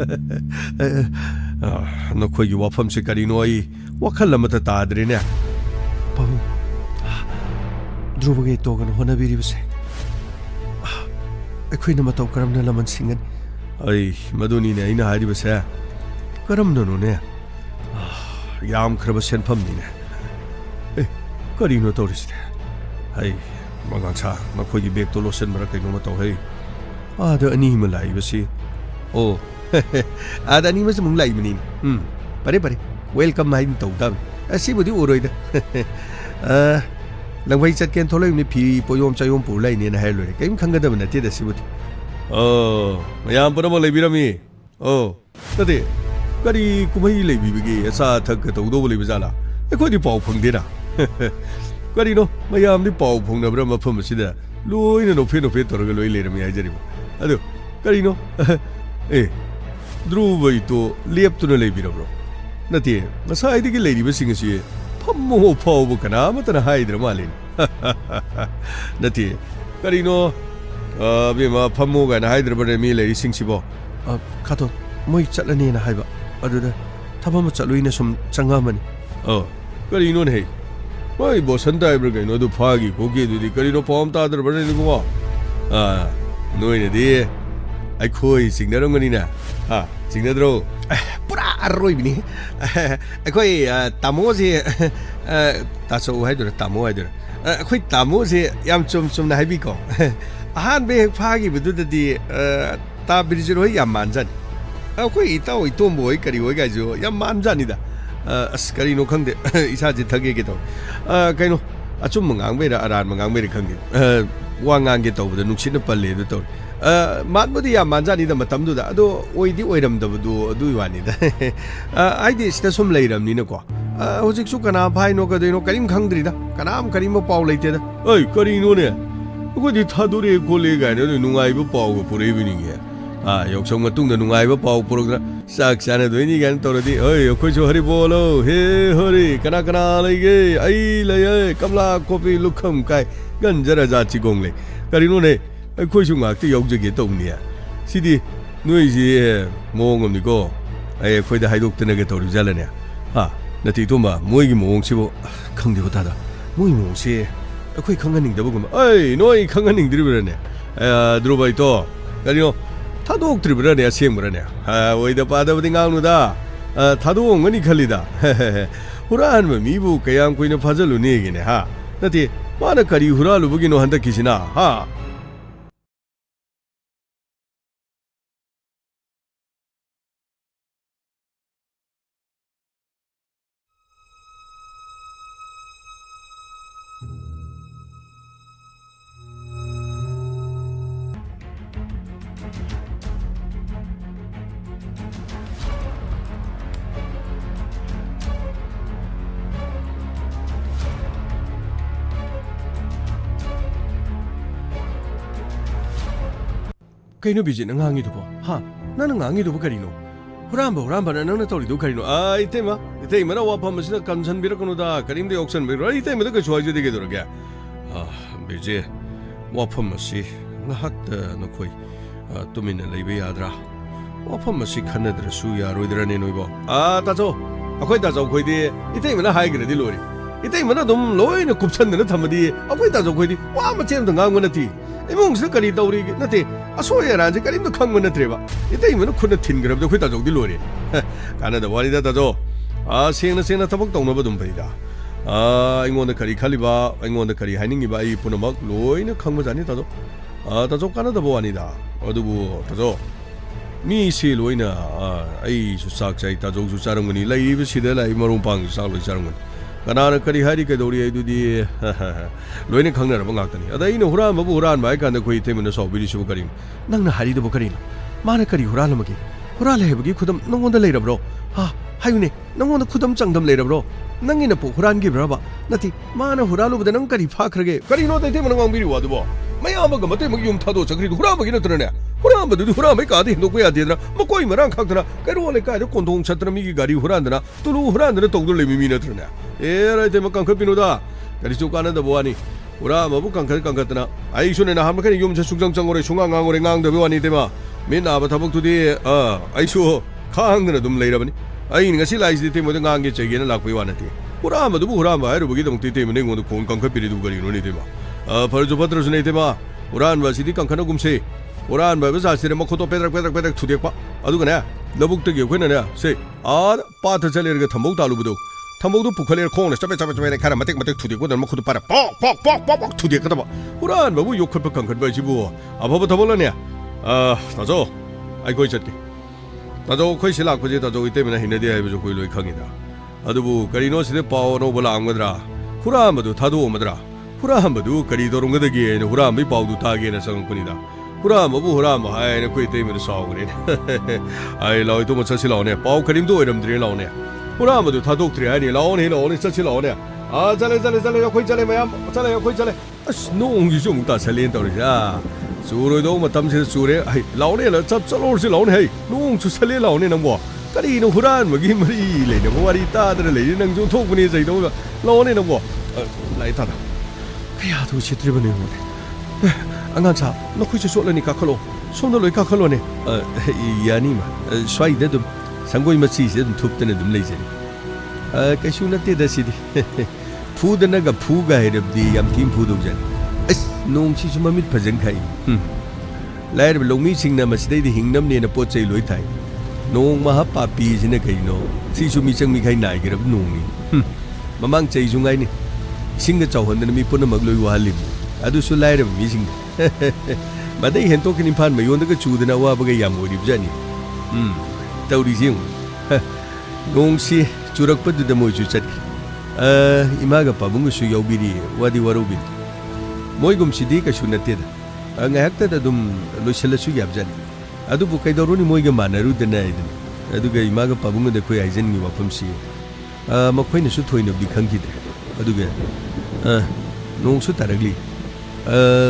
ꯅꯈꯣꯏꯒꯤ ꯋꯥꯐꯝꯁꯦ ꯀꯔꯤꯅꯣ ꯑꯩ ꯋꯥꯈꯜ ꯑꯃꯠꯇ ꯇꯥꯗ꯭ꯔꯦꯅꯦ ꯄꯥꯕꯨꯡ ꯙ꯭ꯔꯨꯕꯒꯤ ꯇꯣꯒꯅ ꯍꯣꯠꯅꯕꯤꯔꯤꯕꯁꯦ ꯑꯩꯈꯣꯏꯅ ꯃꯇꯧ ꯀꯔꯝꯅ ꯂꯃꯟ ꯁꯤꯡꯒꯅꯤ ꯑꯩ ꯃꯗꯨꯅꯤꯅꯦ ꯑꯩꯅ ꯍꯥꯏꯔꯤꯕꯁꯦ ꯀꯔꯝꯅꯅꯣꯅꯦ ꯌꯥꯝꯈ꯭ꯔꯕ ꯁꯦꯟꯐꯝꯅꯤꯅꯦ ꯀꯔꯤꯅꯣ ꯇꯧꯔꯤꯁꯤꯅꯦ ꯑꯩ ꯃꯉꯥꯡꯁꯥ ꯃꯈꯣꯏꯒꯤ ꯕꯦꯒꯇꯣ ꯂꯣꯠꯁꯤꯟꯕꯔ ꯀꯩꯅꯣꯃ ꯇꯧꯍꯩ ꯑꯥꯗ ꯑꯅꯤ ꯑꯃ ꯂꯥꯛꯏꯕꯁꯤ ꯑꯣ ꯑꯥꯗ ꯑꯅꯤ ꯑꯃꯁꯨ ꯑꯃꯨꯛ ꯂꯥꯛꯏꯕꯅꯤꯅꯦ ꯐꯔꯦ ꯋꯦꯜꯀꯝ ꯍꯥꯏꯅ ꯇꯧ ꯇꯥꯕꯅꯤ ꯑꯁꯤꯕꯨꯗꯤ ꯑꯣꯏꯔꯣꯏꯗ ꯂꯪꯐꯩ ꯆꯠꯀꯦꯅ ꯊꯣꯛꯂꯛꯏꯕꯅꯤ ꯐꯤ ꯄꯣꯌꯣꯝ ꯆꯥꯌꯣꯝ ꯄꯨꯔ ꯂꯩꯅꯦꯅ ꯍꯥꯏꯔ ꯂꯣꯏꯔꯦ ꯀꯔꯤꯝ ꯈꯪꯒꯗꯕ ꯅꯠꯇꯦꯗ ꯁꯤꯕꯨꯗꯤ ꯃꯌꯥꯝ ꯄꯨꯝꯅꯃꯛ ꯂꯩꯕꯤꯔꯝꯃꯤ ꯅꯠꯇꯦ ꯀꯔꯤ ꯀꯨꯝꯍꯩ ꯂꯩꯕꯤꯕꯒꯦ ꯑꯆꯥ ꯑꯊꯛꯀ ꯇꯧꯗꯧꯕ ꯂꯩꯕ ꯖꯥꯠꯂꯥ ꯑꯩꯈꯣꯏꯗꯤ ꯄꯥꯎ ꯐꯪꯗꯦꯅ ꯀꯔꯤꯅꯣ ꯃꯌꯥꯝꯗꯤ ꯄꯥꯎ ꯐꯪꯅꯕ꯭ꯔꯥ ꯃꯐꯝ ꯑꯁꯤꯗ ꯂꯣꯏꯅ ꯅꯣꯐꯦ ꯇꯧꯔꯒ ꯂꯣꯏ ꯂꯩꯔꯝꯃꯤ ꯍꯥꯏꯖꯔꯤꯕ ꯑꯗꯨ ꯀꯔꯤꯅꯣ ꯙ꯭ꯔꯨꯕꯩꯇꯣ ꯂꯦꯞꯇꯨꯅ ꯂꯩꯕꯤꯔꯕ꯭ꯔꯣ ꯅꯠꯇꯦ ꯉꯁꯥꯏꯗꯒꯤ ꯂꯩꯔꯤꯕꯁꯤꯡ ꯑꯁꯤ ꯐꯝꯃꯣ ꯐꯥꯎꯕ ꯀꯅꯥꯃꯠꯇꯅ ꯍꯥꯏꯗ꯭ꯔ ꯃꯥꯜꯂꯦꯅꯦ ꯅꯠꯇꯦ ꯀꯔꯤꯅꯣ ꯕꯦꯝꯃ ꯐꯝꯃꯣ ꯀꯥꯏꯅ ꯍꯥꯏꯗ꯭ꯔꯕꯅꯦ ꯃꯤ ꯂꯩꯔꯤꯁꯤꯡꯁꯤꯕꯣ ꯈꯥꯇꯣ ꯃꯣꯏ ꯆꯠꯂꯅꯦꯅ ꯍꯥꯏꯕ ꯑꯗꯨꯗ ꯊꯕꯛ ꯑꯃ ꯆꯠꯂꯨꯏꯅ ꯁꯨꯝ ꯆꯪꯉꯝꯃꯅꯤ ꯀꯔꯤꯅꯣꯅꯦ ꯍꯦ ꯍꯣꯏ ꯕꯣꯁꯟꯇ ꯍꯥꯏꯕ꯭ꯔꯥ ꯀꯩꯅꯣ ꯑꯗꯨ ꯐꯥꯒꯤ ꯈꯣꯠꯈꯤ ꯑꯗꯨꯗꯤ ꯀꯔꯤꯅꯣ ꯄꯥꯎ ꯑꯃ ꯇꯥꯗ꯭ꯔꯕꯅꯦ ꯏꯕꯨꯡꯉꯣ ꯅꯣꯏꯅꯗꯤ ꯑꯩꯈꯣꯏ ꯆꯤꯡꯅꯔꯝꯒꯅꯤꯅ ꯆꯤꯡꯅꯗ꯭ꯔꯣ ꯄꯨꯔꯥ ꯑꯔꯣꯏꯕꯅꯤ ꯑꯩꯈꯣꯏ ꯇꯥꯃꯣꯁꯦ ꯇꯥꯆꯧ ꯍꯥꯏꯗꯣꯏꯔꯥ ꯇꯥꯃꯣ ꯍꯥꯏꯗꯣꯏꯔꯥ ꯑꯩꯈꯣꯏ ꯇꯥꯃꯣꯁꯦ ꯌꯥꯝ ꯆꯨꯝꯅ ꯍꯥꯏꯕꯤꯀꯣ ꯑꯍꯥꯟꯕ ꯍꯦꯛ ꯐꯥꯈꯤꯕꯗꯨꯗꯗꯤ ꯇꯥ ꯕꯤꯔꯖꯨ ꯍꯣꯏ ꯌꯥꯝ ꯃꯥꯟꯖꯥꯠꯅꯤ ꯑꯩꯈꯣꯏ ꯏꯇꯥꯎ ꯏꯇꯣꯝꯕ ꯍꯣꯏ ꯀꯔꯤ ꯍꯣꯏ ꯀꯥꯏꯁꯨ ꯌꯥꯝ ꯃꯥꯟꯖꯥꯠꯅꯤꯗ ꯑꯁ ꯀꯔꯤꯅꯣ ꯈꯪꯗꯦ ꯏꯁꯥꯁꯦ ꯊꯒꯦ ꯇꯧꯋꯦ ꯀꯩꯅꯣ ꯑꯆꯨꯝꯕ ꯉꯥꯡꯕꯩꯔꯥ ꯑꯔꯥꯟꯕ ꯉꯥꯡꯕꯩꯔꯥ ꯈꯪꯗꯦ ꯋꯥ ꯉꯥꯡꯒꯦ ꯇꯧꯕꯗ ꯅꯨꯡꯁꯤꯠꯅ ꯄꯜꯂꯦ ꯑꯗꯨ ꯇꯧꯔꯦ ꯃꯥꯟꯕꯨꯗꯤ ꯌꯥꯝ ꯃꯥꯟꯖꯥꯅꯤꯗ ꯃꯇꯝꯗꯨꯗ ꯑꯗꯣ ꯑꯣꯏꯗꯤ ꯑꯣꯏꯔꯝꯗꯕꯗꯨ ꯑꯗꯨꯒꯤ ꯋꯥꯅꯤꯗ ꯑꯩꯗꯤ ꯁꯤꯗ ꯁꯨꯝ ꯂꯩꯔꯕꯅꯤꯅꯀꯣ ꯍꯧꯖꯤꯛꯁꯨ ꯀꯅꯥ ꯐꯥꯏꯅꯣ ꯀꯗꯣꯏꯅꯣ ꯀꯔꯤꯝ ꯈꯪꯗ꯭ꯔꯤꯗ ꯀꯅꯥꯝ ꯀꯔꯤꯝꯕ ꯄꯥꯎ ꯂꯩꯇꯦꯗ ꯑꯩ ꯀꯔꯤꯅꯣꯅꯦ ꯑꯩꯈꯣꯏꯗꯤ ꯊꯥꯗꯣꯔꯛꯑꯦ ꯈꯣꯠꯂꯦ ꯀꯥꯏꯅ ꯅꯨꯡꯉꯥꯏꯕ ꯄꯥꯎꯒ ꯄꯨꯔꯛꯏꯕꯅꯤꯉꯦ ꯌꯥꯎꯁꯪ ꯃꯇꯨꯡꯗ ꯅꯨꯡꯉꯥꯏꯕ ꯄꯥꯎ ꯄꯨꯔꯛꯇꯅ ꯆꯥꯛ ꯆꯥꯟꯅꯗꯣꯏꯅꯤ ꯀꯥꯏꯅ ꯇꯧꯔꯗꯤ ꯑꯩꯈꯣꯏꯁꯨ ꯍꯔꯤꯕꯣꯂꯣ ꯍꯦ ꯍꯔꯤ ꯀꯅꯥ ꯀꯅꯥ ꯂꯩꯒꯦ ꯑꯩ ꯂꯩꯌꯦ ꯀꯃꯂꯥ ꯀꯣꯄꯤ ꯂꯨꯈꯝ ꯀꯥꯏ ꯒꯟꯖꯔꯖꯥ ꯆꯤꯒꯣꯡ ꯂꯩ ꯀꯔꯤꯅꯣꯅꯦ ꯑꯩꯈꯣꯏꯁꯨ ꯉꯥꯛꯇ ꯌꯥꯎꯖꯒꯦ ꯇꯧꯕꯅꯤ ꯁꯤꯗꯤ ꯅꯣꯏꯁꯤ ꯃꯑꯣꯡ ꯑꯃꯅꯤꯀꯣ ꯑꯩꯈꯣꯏꯗ ꯍꯥꯏꯗꯣꯛꯇꯅꯒ ꯇꯧꯔꯤꯕꯖꯥꯠꯂꯅꯦ ꯅꯠꯇꯦ ꯏꯇꯣꯝꯕ ꯃꯣꯏꯒꯤ ꯃꯑꯣꯡꯁꯤꯕꯨ ꯈꯪꯗꯦꯕ ꯇꯥꯗ ꯃꯣꯏꯒꯤ ꯃꯑꯣꯡꯁꯦ ꯑꯩꯈꯣꯏ ꯈꯪꯍꯟꯅꯤꯡꯗꯕꯒꯨꯝꯕ ꯅꯣꯏ ꯈꯪꯍꯟꯅꯤꯡꯗ꯭ꯔꯤꯕ꯭ꯔꯅꯦ ꯗ꯭ꯔꯨꯕ ꯏꯇꯣ ꯀꯔꯤꯅꯣ ꯊꯥꯗꯣꯛꯇ꯭ꯔꯤꯕ꯭ꯔꯅꯦ ꯑꯁꯦꯡꯕ꯭ꯔꯅꯦ ꯑꯣꯏꯗ ꯄꯥꯗꯕꯗꯤ ꯉꯥꯡꯅꯨꯗ ꯊꯥꯗꯣꯛꯑꯝꯒꯅꯤ ꯈꯜꯂꯤꯗ ꯍꯨꯔꯥꯟꯕ ꯃꯤꯕꯨ ꯀꯌꯥꯝ ꯀꯨꯏꯅ ꯐꯥꯖꯜꯂꯨꯅꯦꯒꯤꯅꯦ ꯅꯠꯇꯦ ꯃꯥꯅ ꯀꯔꯤ ꯍꯨꯔꯥꯜꯂꯨꯕꯒꯤꯅꯣ ꯍꯟꯗꯛꯀꯤꯁꯤꯅ ꯀꯩꯅꯣ ꯕꯤꯖꯤꯠꯅ ꯉꯥꯡꯉꯤꯗꯨꯕꯣ ꯅꯪꯅ ꯉꯥꯡꯉꯤꯗꯨꯕꯣ ꯀꯔꯤꯅꯣ ꯍꯨꯔꯥꯟꯕꯅ ꯅꯪꯅ ꯇꯧꯔꯤꯗꯨ ꯀꯔꯤꯅꯣ 이때만 와파 마시나 감산비라 그노다 그림대 옥선비라 이때만 그 좋아지게 되더라게 비제 와파 마시 나학다 너코이 또민나 레이베 야드라 와파 마시 칸나드라 수야로이드라네 노이보 따죠 아코이 따죠 코이디 이때만 하이그레디 로리 이때만 좀 로이나 굽찬드나 담디 아코이 따죠 코이디 와 마체도 강원나티 이몽스 그리 떠우리 나티 아소야라지 그림도 강원나트레바 이때만 코나 틴그럽도 코이 따죠 딜로리 가나다 와리다 따죠 생나 타박 동나바 좀 보이다 이거는 그리 칼리바 이거는 그리 하닝이바 이 분어막 로이는 강모자니 따죠 따죠 가나다 보아니다 어두부 따죠 미시 로이나 아이 수삭자이 따죠 수사랑문이 라이브 시대 라이 마rum방 살로 사랑문 가나나 그리 하리 그도리 아이두디 로이는 강나라바 각다니 아다 이는 후란바부 후란바이 간다 코이 때문에 소비리 시부 그림 낭나 하리도 보그리나 마나 그리 후란마기 후란해보기 쿠덤 농원다 레이라브로 하유네 넌 쿠덤 짱덤 레이라브로 낭이나 포 후란기브라바 나티 마나 후란로보다 넌 그리 파크르게 그리 노데 때문에 왕비리 와도보 마야마가 맞대 막 용타도 저그리도 후란바기는 들으네 후란바도 후란바이 가디 노고야 되더라 뭐 거의 말안 각더라 그러올래 까도 콘동 쳤더라 미기 가리 후란드나 뚜루 후란드나 동돌레 미미나 들으네 에라이 때문에 깡커비노다 그리 쪽 가는데 뭐하니 후란바부 깡커드나 아이쇼네나 한마카니 용차 숙정장고래 중앙강고래 강더 배와니 때마 맨나 아바타복투디 아이쇼 강드나 좀 레이라바니 아이 nga si lai si te mo de ngang ge che ge na lak pwe wa na ti hura ma du hura ma ro gi dong ti te mo ne ngod kon kan kha pi ri du ga ri no ni te ma par jo patro su ne te ma huran ba si di kan khana gum se huran ba ba sa si re ma khoto pedrak thu de pa adu ga na labuk te ge khwe na ne se pa tha chale ge thambok ta lu bu do thambok du pukhale khong na chape ne khara matek thu de ko na ma khoto para pok thu de ka ba huran ba bu yok khat pa kan khat ba ji bu aba ba thabol ne ta jo ai koi chat ke 따죠 코이시 락고지 따죠 이때면 힘내야 해보죠 코이 로이 강이다 아두부 가리노 시대 파오노 볼라 안거더라 후라함도 다도 오마더라 후라함도 가리도롱 거더기에 후라함이 파오도 타게나 상군이다 후라함부 후라함 하이네 코이 때문에 싸우그래 아이 라이도 뭐 차시 나오네 파오 그림도 이름들이 나오네 후라함도 다독들이 아니 나오네 차시 나오네 잘해 코이 잘해 마야 잘해 코이 잘해 농기 좀 따 살린 떨어지야 수로도 마탐세 수레 아이 라오네라 짭짤로르시 라오네 헤이 농 추살레 라오네 남고 까리노 후란 먹이 머리 레네 뭐리 따들 레네 능좀 톡분이 저이도 라오네 남고 라이타다 그야 도시 드리버네 뭐네 안간차 너 코이치 쏠라니까 칼로 손도 로이카 칼로네 야니마 슈아이데 좀 상고이 마치세 좀 톱드네 좀 레이제니 까슈나테 다시디 푸드나가 푸가 해럽디 얌팀 푸도잖아 농치 좀 밑 파전 카이 라이브 롱미 싱나 마시데디 힝남네나 포체이 로이 타이 농 마하파 비지네 카이노 시수미 쩨미 카이 나이게럽 농니 마망 체이 중가이니 싱가 차원데나 미 푸나 막로이 와할림 아두수 라이브 미싱 마데이 헨토키니 판 마요ን다가 추드나 와바가 야모리브자니 타우리싱 농시 주럭빠드다 모이주 찻 이마가 파붕고 수 여비리 와디 와로비 모이금 시디 ka shunateda ngahakta da dum loisalasu yabjani adu bu kaidoruni moiga manaru dana idin adu ga imaga pabunga da koi aizen ni wafam si makhoi na su thoina bi khangki de adu ga nong su taragli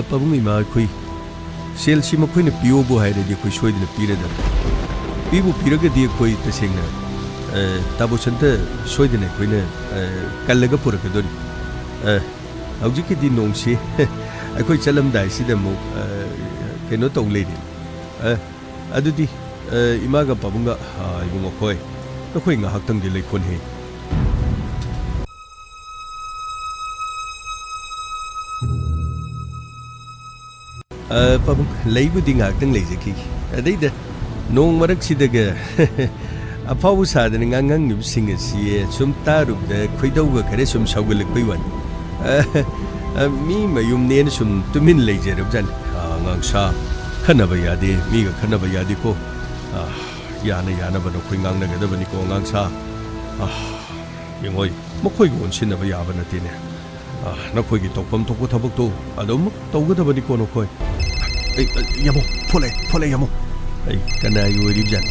pabunga ima koi sel si makhoi na pio bu haire de koi soidina pire da pibu piraga de koi tasengna tabu santa soidina koi na kallaga puraka dori hauji ki di nong si akoi chalam dai si da mo keno tong le de adudi imaga pabunga ibungo khoi khoi nga haktang de lekhon he pabung leibu ding haktang leijaki adai da nong marak sidaga apawu sadana ngangang nib singa si sum tarub da khoidauga khare sum saugal koi wan mi mayum nen sum tumin leijerab jan ngang sa khanaba yade mi ga khanaba yade ko yana bano khoi ngang na ga da bani ko ngang sa yengoi mokhoi gon sin na ba ya bana tine na khoi gi tokpam tokko thabak to adom tawga da bani ko no khoi yamo phole yamo kana yu rib jan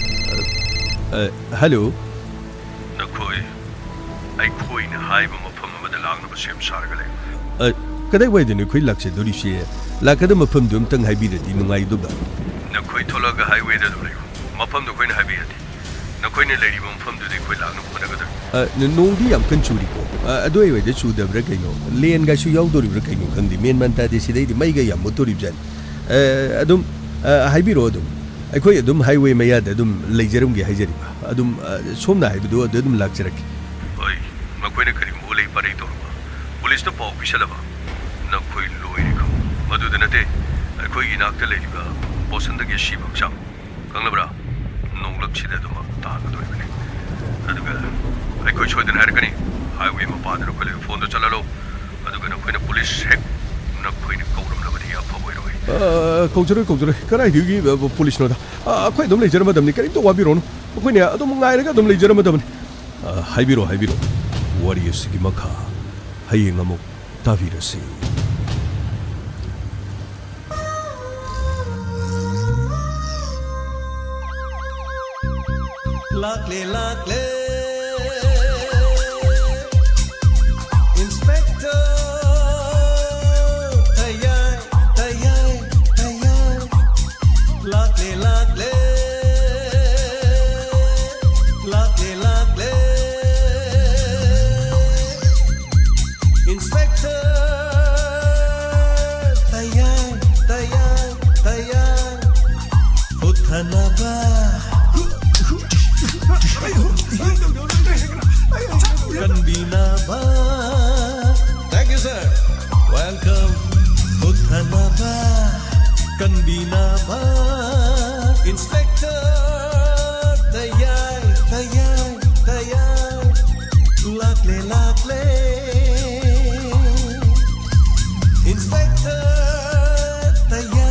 hello na khoi ai khoi na hai ba mafam ma da lang na ba sem sar ga le kadai wai de ne khoi lakse dori she la kada mafam dum tang hai bi de nungai du ba na khoi thola ga highway da du le mafam do khoi na hai bi ati na khoi ne le ri mafam du de khoi lang na ko na ga da nong di yam kan churi ko adoi wai de chu da bra kai no len ga su yaw dori bra kai no khang di men man ta de sidai di mai ga yam motori jan adum hai bi ro adum ai khoi adum highway ma ya da adum leijerum gi haijari ba adum somna hai du adum lak chirak oi ma khoi ne kari mo lei parai to police to paw bisala ba na khoi loi ri ko madu de na te ai khoi gi nak ta lei ba bosan da ge shi ba cham kang la bra nong lak chi da dum ta ga doi bane adu ga ai khoi choi den har kani highway ma pa da ko le phone to chala lo adu ga na khoi na police hek na khoi ne ko ram la ba ya pa boi roi kojore karai di gi police no da khoi dum le jerma dam ni kari to wa bi ro no khoi ne adum ngai ra ga dum le jerma dam ni hai bi ro wari si gi makha hai ngamo ta vi ra si lakle inspector tayai lakle inspector tayai uthanaba Kanbinaba. Thank you, sir. Welcome. Uthanaba. Kanbinaba. Inspector. Tayai. Lakle. Inspector. Tayai.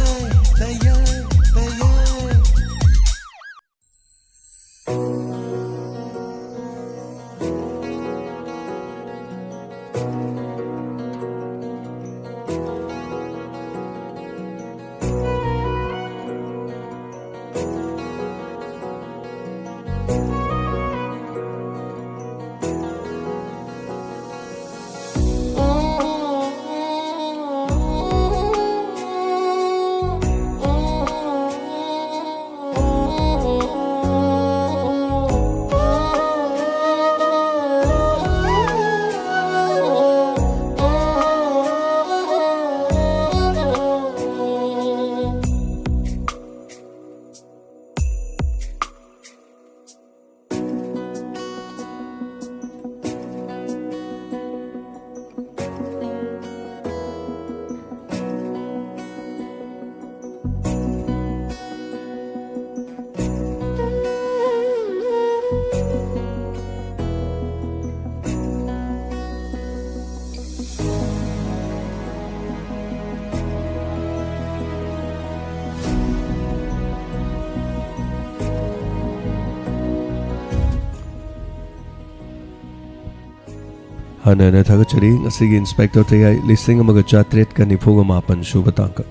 Hanana thagachari ngasigi inspector tayai listing amaga chatret ka niphunga mapan suba tangka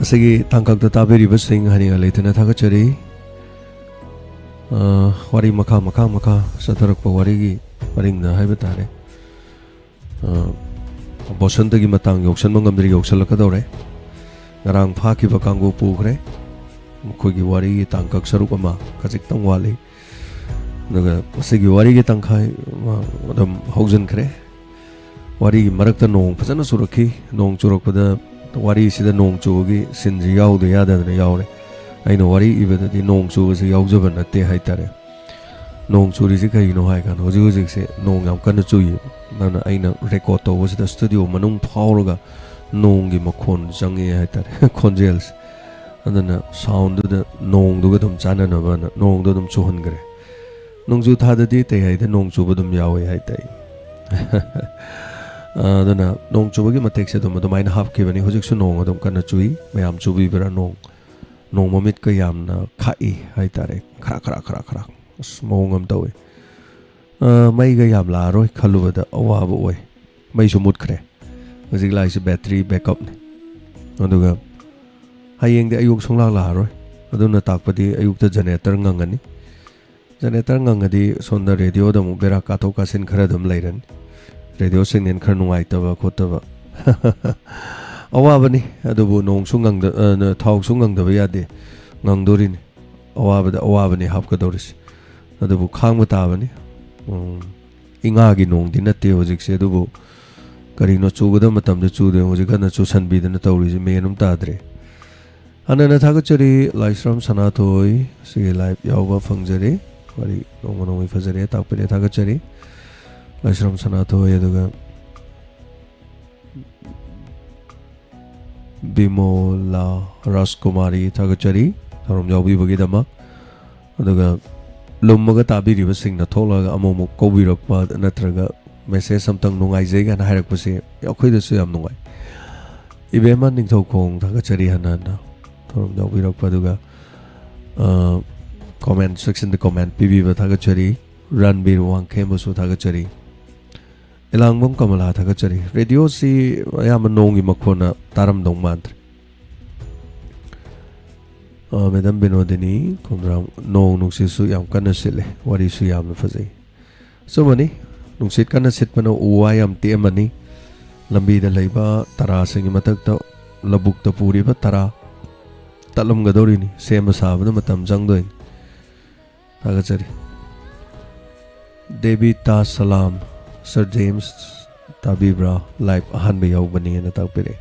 Asigi tangkak tatabi ribasing hani alaitana thakachari wari maka satarak pa wari gi paring na haiba tare bosanta gi matang yoksan mangamdri yoksalaka dore ngarang phaki ba kanggo pukre mukoi gi wari gi tangkak saruk ama kajik tang wali naga asigi wari gi tangkhai adam haujan khre wari gi marakta nong phajana suraki nong churakpada wari sida nong chugi sinji yaude yadadana yaure aina wari ibadadi nong chugase yaujaba natte haitare nong churisi kaino hai kan hoji hoji se nong yam kana chui nana aina record to was the studio manung phawraga nong gi makhon jangi haitare conjels andana sound the nong du gadum chana na bana nong du dum chuhan gre nong ju thadadi te haida nong chuba dum yawe haitai adana nong chubagi matek se dum adum aina hap ke bani hojik su nong adum kana chui mayam chubi bera nong mamit ka yam na khai hai tare khara smong am tawe mai ga yam la roi khalu da awa bo oi mai su mut khre hojik lai se battery backup ne aduga hayeng de ayuk songla la roi aduna takpadi ayuk ta generator ngangani sonda radio da mu bera ka to ka sin khara dum lairan radio signal khar nungai taba khotaba awabani adubu nong sungang da thau sungang da yade ngangdorin awabani hapka doris adubu khangba tabani inga gi nong dinate hojik se adubu karino chugada matam da chude hojik kana chu sanbi da tawri menum tadre anana thagachari laisram sanathoi si live yawa fangjare wari nong fajare takpere thagachari laisram sanathoi aduga Bimola Raskumari Thagachari Tharom Yaubi Bagidama aduga lummaga tabiriba singna tholaga amomuk kobirakpa natraga message samtang nungai jega na hairakpase yakhoidasu yam nungai ibema ningthokong thagachari hanana Tharom Yaubirakpa aduga comment section the comment pibiba thagachari Ranbir Wangkembasu thagachari Elangbom Kamala thagachari radio si ayam nongi makhona taram dong mantra Madam Binodini kumram nong nungsi su yam kana sile wari su yam na fazai so mani nungsit kana sit pano uwayam ti mani lambi da leiba tara singi matakta labuk ta puri ba tara talam gadori ni sema sabna matam jangdoin thagachari Debita Salam Sir James Tabibra live ahanba yaubani na tagpire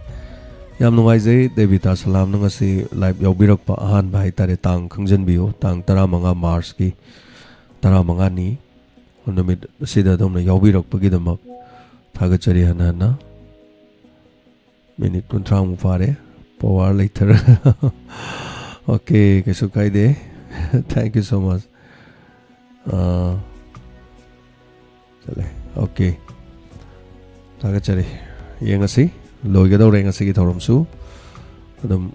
yam nungai jai Debita Salam nang asi live yaubirakpa ahanba haitare tang khangjanbiyo tang 15 March ki 15 ni onamit sida domna yaubirakpa gidamak thagachari hanana minute 30 mu fare power later okay kesu kaide thank you so much okay thagachari yengasi loiga dawre ngasi gi thoromsu adum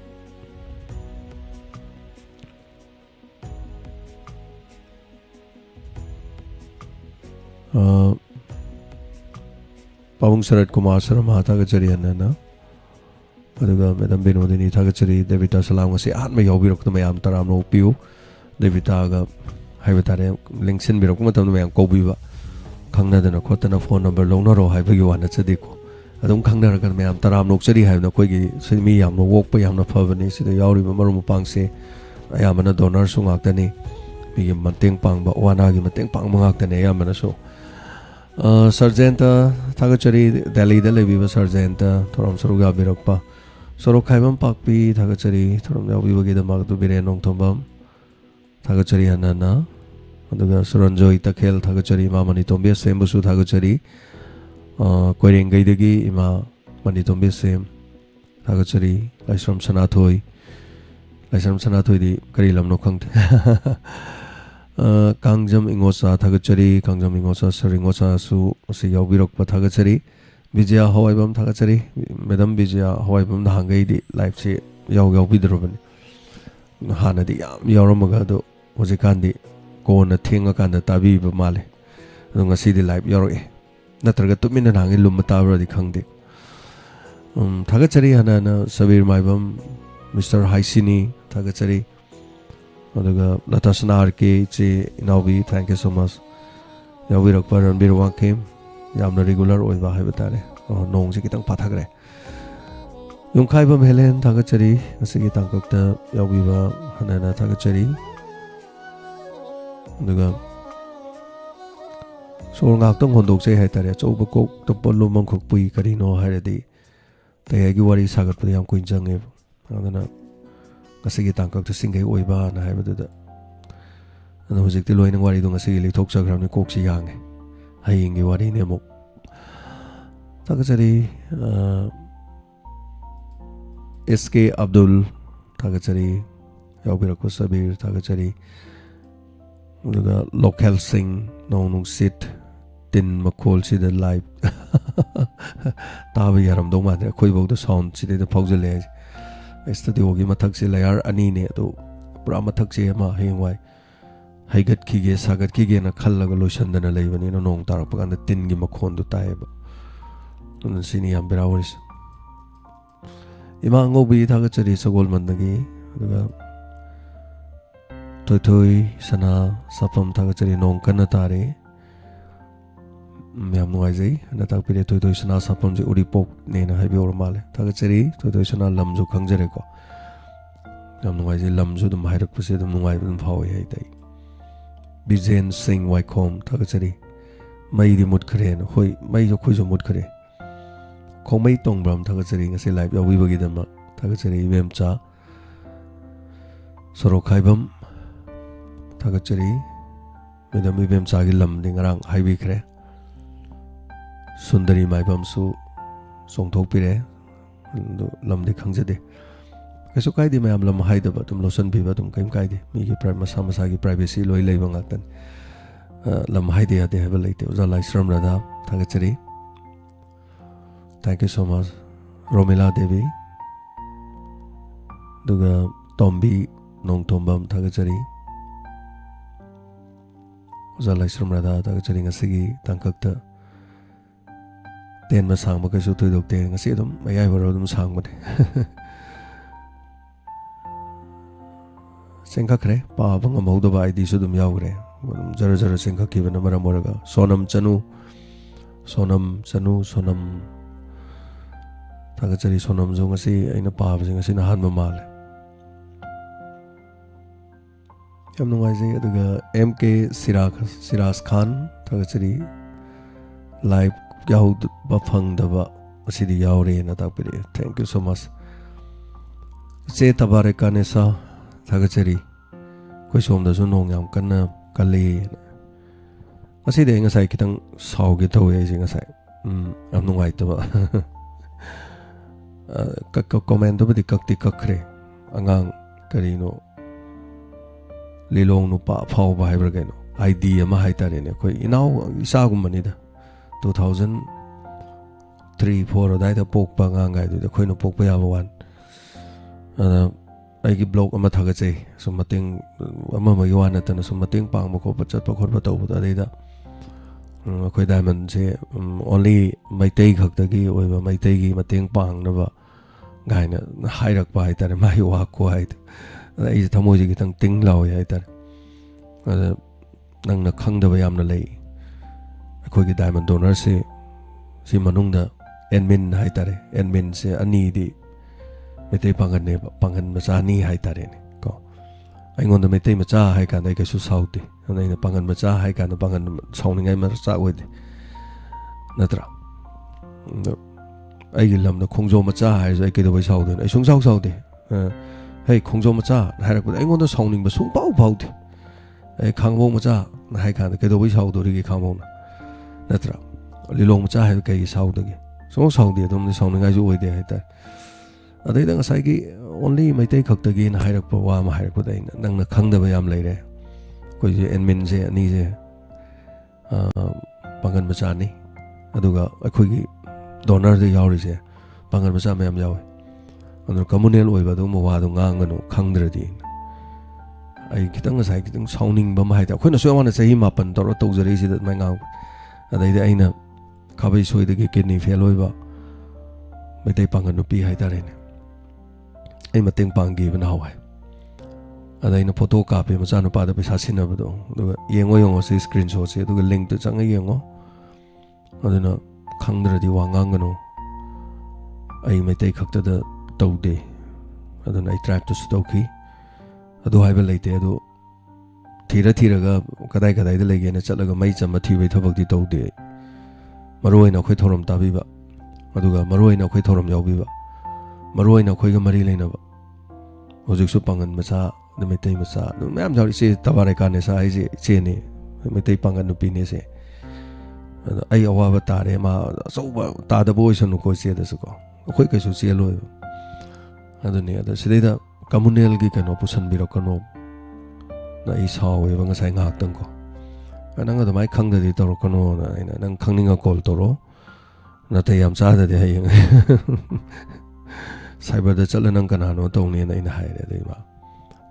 Pavung Sarat Kumar Sarama thagachari anana aduga Madam Binodini thagachari Debita Salam ngasi atma yawbirok mayam taram no piu Debita ga haibatare linksin birok matam mayam kobiba Kangnadana Kotana phone number Lonaro Hibagwana Sadiko. I don't Kangna Ma'am Taram no City have no Quiggy, Simi Yam no walk by Yam no Pavani, the Yauri Marum Pangse. I am an donor Sungaktani, be Manting Pang, but one argument Ting Pang Mangaktan, I am an so. Sargenta Thagachari, Delhi, the Levi was Sargenta, Toram Saruga Birokpa. Soro Kaivan Pakpi, Thagachari, Toram Yawi the Mark to Birenong Tombam, Thagachari Hanana. Aduga Suranjoy Takel Thagachari Ma Manitombe Sembusu Thagachari Koirengaidagi Ima Manitombe Sem Thagachari Laisram Sanathoi di Karilam no Kang Kangjam Ingosa Thagachari Kangjam Ingosa Saringosa Su Siyawbirok Thagachari Vijaya Hawaibam Thagachari Madam Vijaya Hawaibam Hangaidi Life Se Yaw Bidroban Hanadi Yaramagado Hojikandi Kona Tinga Kanda Tabi Male Lunga City Life Yoroe Natraga Tumina Hangi Lumatavra di Kangdi Thagachari Hanana Sabir Maibam Mr. Haisini Thagachari Aduga Latasana RK Che Inawi, thank you so much. Yawirakpa Ranbir Wakim Yamna regular Oiba Habatare Nong Sikitang Patagre Yungkaibam Helen Thagachari Asiki Tankakta Yawiba Hanana Thagachari Aduga Sol Ngaktung Hondok say Hatare Chobako to Polumon Kukpui Karino Haradi TAYAI Wari Sagat Puyam Quinjang Adana Kasigi Tankak to Singay Oiba and Habada and who's it loining Wari don't see talks around the Coxi Yang Haying Wari Nemo Takachari SK Abdul Takachari Yabirako Sabir Takachari Local Sing No Sit Tin Macol see the live Tavi Yaram Doma, Quavo the sound, see the Poxel Studio Gimataki Layar Anine to Bramataxi Emma Hayway Hagat Kige Sagat Kige and a Kalagolution than a Laven in a long tarp and the tin Gimakon to Taib on the Sini Ambirawaris Imango be Tagachari Sagolman Nagi Totoi Sana Sapam Tagachari non Kanatari Miam Noisy, and the Tapire to Sana Sapam Uripok Nena Habi or Male, Tagachari, to Sana Lamzu Kangereko. Yam Noisy Lamzu, the Mahiruk President Muay Power Day. Bizen Sing Wycombe, Tagachari, May the Mudkaren, Hoi, May your Kuzo Mudkare. Komay Tongbram, Tagachari, as a life, we will get them up, Tagachari, Vemcha, Sorokaibam, Tagachari, Madame Vemcha Lam Dingarang, Highway Cre. Sundari Maibamsu Song Topire Lamdi Kangzade. Kasukai di Mayam Lam Haida Batum Losan Bibatum Kim Kaidi, Miki Prime Samasagi privacy, Loy Labangatan Lam Haida de have a late Zalai Sram Rada, Tagachari. Thank you so much. Romila Devi Duga Tombi Nong Tombam Tagachari Zalai Sram Rada, Tagachari Sigi, Tankakta. Ten Masang Makasu to Doctor and see them, may I were them sang with Senkakre, Pavang Moda by the Sudum Yagre, Zara Senka given a Maramoraga, Sonam Chanu, Sonam Tagachari Sonam Zongasi in a Paving in a Hanmamal. Yamnoise the MK Siras Khan, Tagachari Live. Yahud Bafang Dava City Yauri and Atapiri. Thank you so much. Say Tabarakanesa Tagachari. Question the Zunong Kana Kali. I see the English I can saw get away as I say. I'm no white. Comment over the Kakti Kakre Angang Karino Lilong no Pa Pau by Bragano. Idea Mahaitarine. Now Isagumanida. 2003-4 died a poke bangang, the Queen of Poke one. I give block a matagache, so Mating Mama Yuana and some Mating Pangmoko, but Chapacorbato with Adida. Quay diamond say only my take Haktagi over my tagi Mating Pang never Gaina Hirak by that and my walk quiet. That is Tamoji getting ting low either. Nang the Kang the Wayam the lay. Quay diamond donor say, si Manunda, Enmin Haitare, Enmin say Anidi. Mete pangan masani haitare ko aingonda mete macha haikan dai kasu sauti anaina pangan macha haikan pangan sauningai macha wede natra aigi lamda khongjo macha hai ai kedoi saude ai sung saude hei khongjo macha hairak aingonda sauning ba sung pau pauti ai khangbo macha haikan kedoi saudo ri khangbo natra lilong macha hai kai saude sung saude dum ni sauningai ju wede haita Adai Sagi only may take up again Hirakpa Hirakpa Nang the Kang the Bayam later. Could you enmin say Nize Pangan Masani Aduga a quickie donor the Yaurize Pangan Masamayam Yaw on the communal way Baduma Wadungangano Kangdradin. I get on a cycling sounding Bamahita. When I want to say him up and Doroto the race that my now. Adai the Aina Kabi Soy the kidney fellow. May they Panganupi Haitarine. ai mateng panggi bana hawai ada ina photo copy machana pada paisa sinabado aduga yengo se screenshot se aduga link to changa yengo aduna khangdradi wangangano ai metai khakta da taude aduna ai trap to stoki adu haiba leite adu thira ga kadai da lege na chalaga mai chama thibai thabak di taude maroina khoi thorom tabiba aduga maroina khoi thorom yaubiba maroina khoi ga mari leina ba hojik su pangan macha the metai macha no mam jauri se tabare ka ne sa ai se ne metai pangan nu pi ne se ai awa ba tare ma so ba ta da boy sanu ko se da su ko khoi kai su se lo adune ada sidai communal gi kano pusan biro kano na I saw we bang sai ngak tang ko anang da mai khang da di tor kano na ina nang khangninga call toro na te yam cha da de hai cyber da chalanang kana no tong ne na ina hai re de ma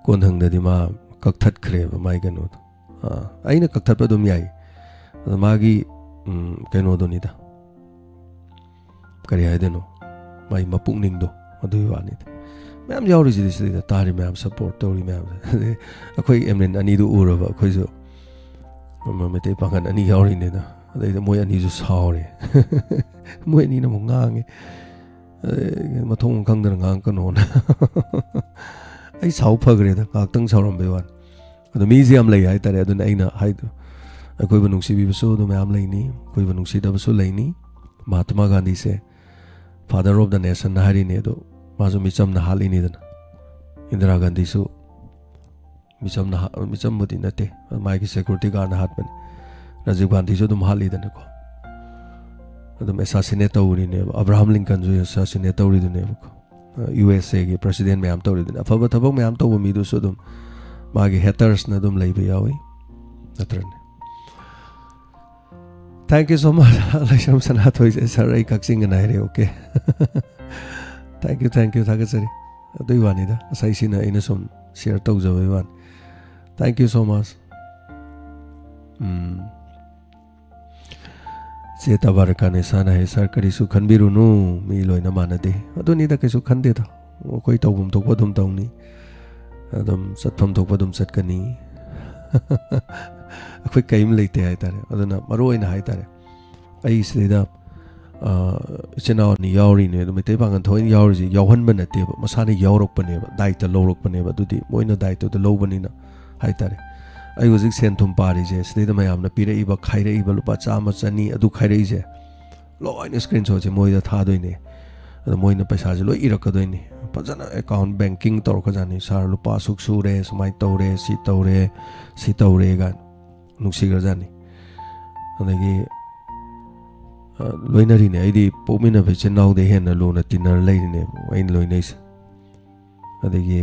kon hang da di ma kak that khre ba mai kano aina kak that pa dum yai ma gi kano do ni da kari hai de no mai mapung ning do adu wa ni ma'am यावरी जी दिस तारी ma'am support तौरी ma'am अखोई एमनेन अनि दु उरबा अखोइजो मेते पागन अनि यावरी ने ना अदै मोय अनि जु सावरे मोय नि न मो ngange मथों खंगदर ngang कनो ना ai साव फगरे दा काक्तंग सावरम बेवान अदो म्यूजियम लै हाय तारे अदुन आइना हाय दो अखोइ बनुंगसी बिबसो दो मैम लैनी अखोइ बनुंगसी दबसो लैनी महात्मा गांधी से फादर ऑफ द नेशन हारी ने दो माजो मिचम ना हाली नि दन इंदिरा गांधी सु मिचम बुदी नते मागी सिक्योरिटी गार्ड ना हात बने राजीव गांधी सु दुम हाली दन को अदम एसासिनेट तौरी ने अब्राहम लिंकन जो एसासिनेट तौरी दने को यूएसए के प्रेसिडेंट में आम तौरी दने अफब थबक में आम तौब मिदु सु दुम मागी हेटर्स ना दुम लैबे यावई नत्रने थैंक यू सो मच लक्षम सनाथ होइसे सर आई कक्सिंग नाइरे okay thank you thagachari adui wani da sai sina ina som share tau jabai wan thank you so much se tabarka ne sana he sarkari su khanbiru nu mi loina manade aduni da kaisu khande da koi tawbum tokpa dum tawni adam satpham tokpa dum satkani akhoi kaim leite hai tare aduna maroina hai tare ai sida chena ni yauri ne me te bangan thoin yauri ji yauhan ban ate ba masane yaurok bane ba daita lorok bane ba dudi moina daita de lo bani na hai tare ai hojik sen thum pari je sne da mayam na pire iba khaire iba lupa chama chani adu khaire je loina screenshot je moida tha doi ne adu moina paisa je loi irak doi ne pajana account banking tor ka jani sar lupa suk sure smai tore si tore ga nuksi ga jani adagi loinari ne aidi pomina beche naw de hen lo na tinar lai ne ain loinais adagi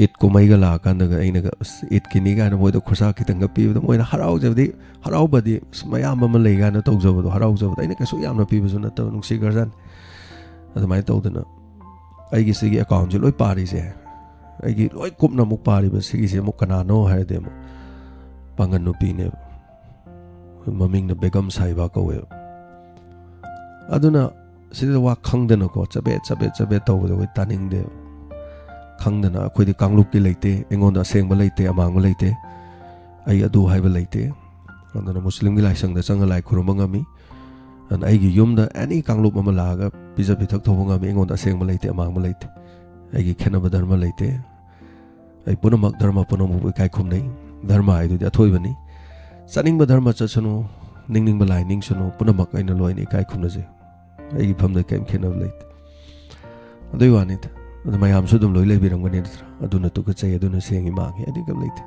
it ko mai ga la kan da aina ga it kini ga na moida khosa kitang ga pi da moina harau jabdi harau badi mayam ma lai ga na tau jabdo harau jabdo aina ka su yam na pi bu na ta nungsi garjan adamai tau da na ai gi sigi account je loi pari je ai gi loi kup na muk pari ba sigi je muk kana no ha de mo pangan no pi ne maming na begam saiba ko we aduna sida wa khangdana ko chabe taw we taning de khangdana khoi di kanglup ki leite engon da seng ba leite amang ba leite ai adu hai ba leite aduna muslim gi lai sang da sang lai khurumba ngami an ai gi yum da ani kanglup ma la ga pija pithak thobo ngami engon da seng ba leite amang ba leite ai gi khena ba dharma leite ai punamak dharma punamu kai khum nei dharma ai du da thoi bani saning ba dharma chachanu ning ba lai ning sunu punamak aina loi ni kai khumna je ai gi phamda kem khena leit adui wani ta adu mayam su dum loi lei biram gani tra aduna tu ka chai aduna sengi ma ge adi kam leit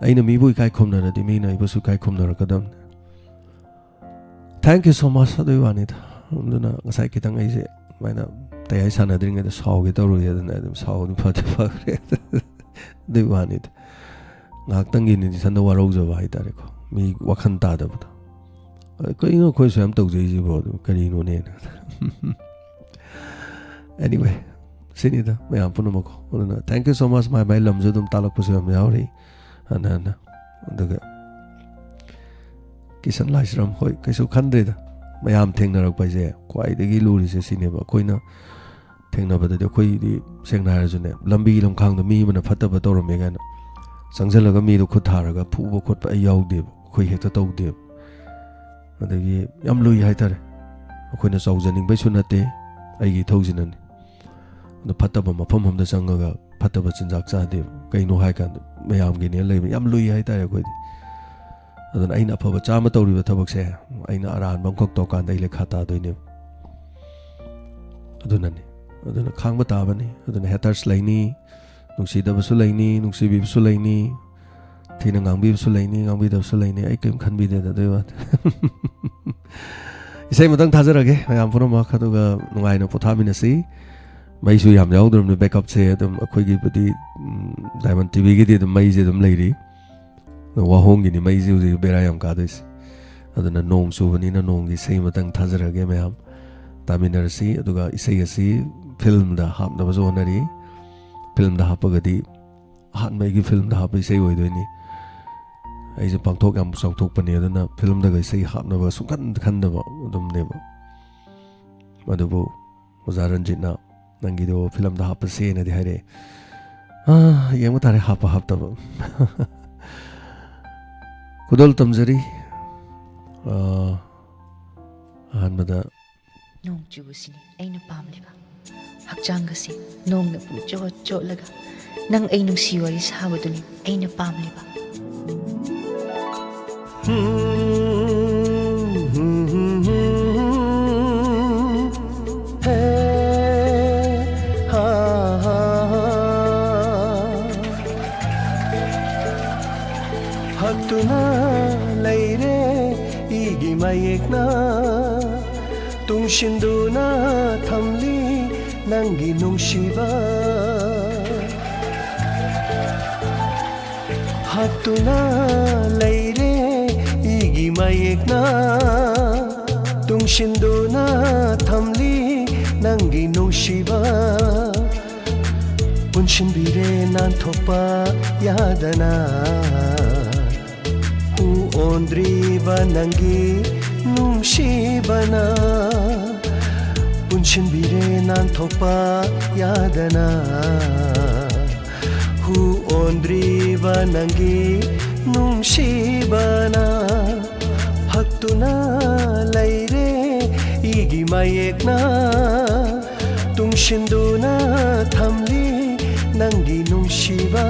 aina mi bui kai khumna ra di mi nai basu kai khumna ra kadam thank you so much adui wani ta aduna ngasai kitang ai je maina tayai sana dring da saw ge taru ya da dum saw du phat pha adui wani ta ngak tangi ni sanda warau ja bai tare ko mi wakhan ta da ba ko ingo khoi sam tau je ji bo kari no ne anyway sini da me am puno ko ona thank you so much my lam ju dum talak pu sam yauri ana daga kisan laisram hoi kaisu khandre da mayam thengnarak pai je kwai degi luri se sine ba koina ꯊꯦꯡꯅꯕꯗꯗꯤ ꯑꯩꯈꯣꯏꯗꯤ ꯁꯦꯡꯅ ꯍꯥꯏꯔꯁꯨꯅꯦ ꯂꯝꯕꯤ ꯂꯝꯈꯥꯡꯗ ꯃꯤ ꯑꯃꯅ ꯐꯠꯇꯕ ꯇꯧꯔꯝꯃꯦ ꯀꯥꯏꯅ ꯆꯪꯁꯤꯜꯂꯒ ꯃꯤꯗꯣ ꯈꯨꯠ ꯊꯥꯔꯒ ꯐꯨꯕ ꯈꯣꯠꯄ ꯑꯩ ꯌꯥꯎꯗꯦꯕ ꯑꯩꯈꯣꯏ ꯍꯦꯛꯇ ꯇꯧꯗꯦꯕ ꯑꯗꯒꯤ ꯌꯥꯝ ꯂꯨꯏ ꯍꯥꯏꯇꯥꯔꯦ ꯑꯩꯈꯣꯏꯅ ꯆꯥꯎꯖꯅꯤꯡꯕꯩꯁꯨ ꯅꯠꯇꯦ ꯑꯩꯒꯤ ꯏꯊꯧꯁꯤꯅꯅꯤ ꯑꯗꯣ ꯐꯠꯇꯕ ꯃꯐꯝ ꯑꯃꯗ ꯆꯪꯉꯒ ꯐꯠꯇꯕ ꯆꯤꯟꯖꯥꯛ ꯆꯥꯗꯦꯕ ꯀꯩꯅꯣ ꯍꯥꯏ ꯀꯥꯟꯗ ꯃꯌꯥꯝꯒꯤꯅꯦ ꯂꯩꯕ ꯌꯥꯝ ꯂꯨꯏ ꯍꯥꯏꯇꯥꯔꯦ ꯑꯩꯈꯣꯏꯗꯤ ꯑꯗꯨꯅ ꯑꯩꯅ ꯑꯐꯕ ꯆꯥꯝꯃ ꯇꯧꯔꯤꯕ ꯊꯕꯛꯁꯦ ꯑꯩꯅ ꯑꯔꯥꯟꯕ ꯑꯃꯈꯛ ꯇꯧꯀꯥꯟꯗ ꯑꯩ ꯂꯩꯈꯥ ꯇꯥꯗꯣꯏꯅꯦꯕ ꯑꯗꯨꯅꯅꯤ ꯑꯗꯨꯅ ꯈꯥꯡꯕ ꯇꯥꯕꯅꯤ ꯑꯗꯨꯅ ꯍꯦꯇꯔꯁ ꯂꯩꯅꯤ ꯅꯨꯡꯁꯤꯗꯕꯁꯨ ꯂꯩꯅꯤ ꯅꯨꯡꯁꯤꯕꯤꯕꯁꯨ ꯂꯩꯅꯤ ꯊꯤꯅ ꯉꯥꯡꯕꯤꯕꯁꯨ ꯂꯩꯅꯤ ꯉꯥꯡꯕꯤꯗꯕꯁꯨ ꯂꯩꯅꯤ ꯑꯩ ꯀꯔꯤꯝ ꯈꯟꯕꯤꯗꯦꯗ ꯑꯗꯨꯏ ꯋꯥꯗꯤ ꯏꯁꯩ ꯃꯇꯪ ꯊꯥꯖꯔꯒꯦ ꯃꯌꯥꯝ ꯄꯨꯝꯅꯃꯛ ꯑꯗꯨꯒ ꯅꯨꯡꯉꯥꯏꯅ ꯄꯣꯊꯥꯃꯤꯟꯅꯁꯤ ꯃꯩꯁꯨ ꯌꯥꯝ ꯌꯥꯎꯗ꯭ꯔꯕꯅꯤ ꯕꯦꯛꯑꯞꯁꯦ ꯑꯗꯨꯝ ꯑꯩꯈꯣꯏꯒꯤꯕꯨꯗꯤ ꯗꯥꯏꯃꯟ ꯇꯤꯚꯤꯒꯤꯗꯤ ꯑꯗꯨꯝ ꯃꯩꯁꯦ ꯑꯗꯨꯝ ꯂꯩꯔꯤ ꯋꯥꯍꯣꯡꯒꯤꯅꯤ ꯃꯩꯁꯦ ꯍꯧꯖꯤꯛ ꯕꯦꯔꯥ ꯌꯥꯝ ꯀꯥꯗꯣꯏꯁꯦ ꯑꯗꯨꯅ ꯅꯣꯡ ꯆꯨꯕꯅꯤꯅ ꯅꯣꯡꯒꯤ ꯏꯁꯩ ꯑꯃꯇꯪ ꯊꯥꯖꯔꯒꯦ ꯃꯌꯥꯝ ꯇꯥꯃꯤꯟꯅꯔꯁꯤ ꯑꯗꯨꯒ ꯏꯁꯩ ꯑꯁꯤ ꯐꯤꯜꯝꯗ ꯍꯥꯞꯅꯕꯁꯨ ꯍꯣꯠꯅꯔꯤ ꯐꯤल्मदा हापगदी हानमैगी फिल्मदा हाप इसे ओइदोइनी ऐसे पांगथोक याम साउथोकपने अदना फिल्मदा इसे हापनबा सुखन खन्दबा अदुमनेबा मदुबो ओजा रंजितना नंगिदो फिल्मदा हापसे नदि हारे येंग तारे हाप हापतबा खुदल तमजरी हानमदा नोंग चुबसिनी ऐना पामलिबा हक्चांगसी नोंगना पुचो चोलगा नंग ऐ नुंसी वारी साबदुनी ऐना पामलिबा हतुना लैरे इगी मायेकना तुंगशिंदुना थमली नंगी नुंशिबा हतुना लैरे इगी मायेकना तुंगशिंदुना थमली नंगी नुंशिबा पुंशिनबिरे नानथोपा यादना ओंद्रीबा नंगी नुंशिबना पुंशिनबिरे नानथोपा यादना हु ओंद्रीबा नंगी नुंशिबना हक्तुना लैरे इगी मायेकना तुंगशिंदुना थमली नंगी नुंशिबा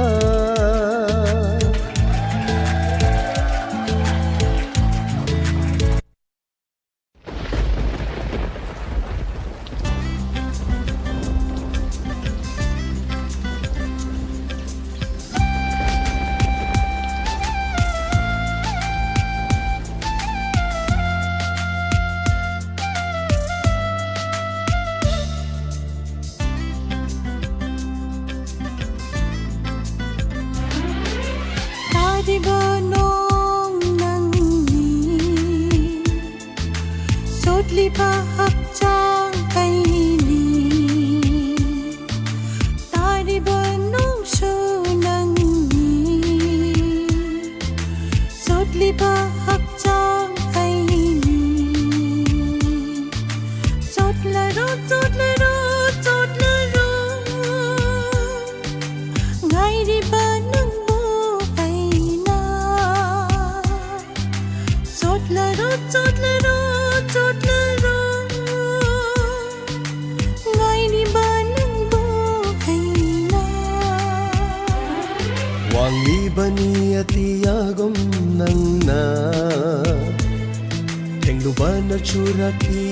चुरकी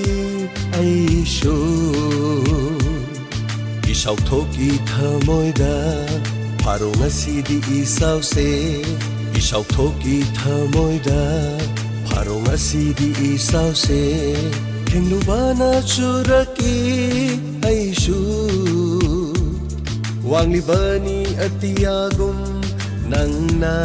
ऐशो इसाउथोकी थमोइदा pharaoh ngasidi isause isauthoki thamoida pharaoh ngasidi isause thenglubana churaki aishu wanglibani atiyagum nangna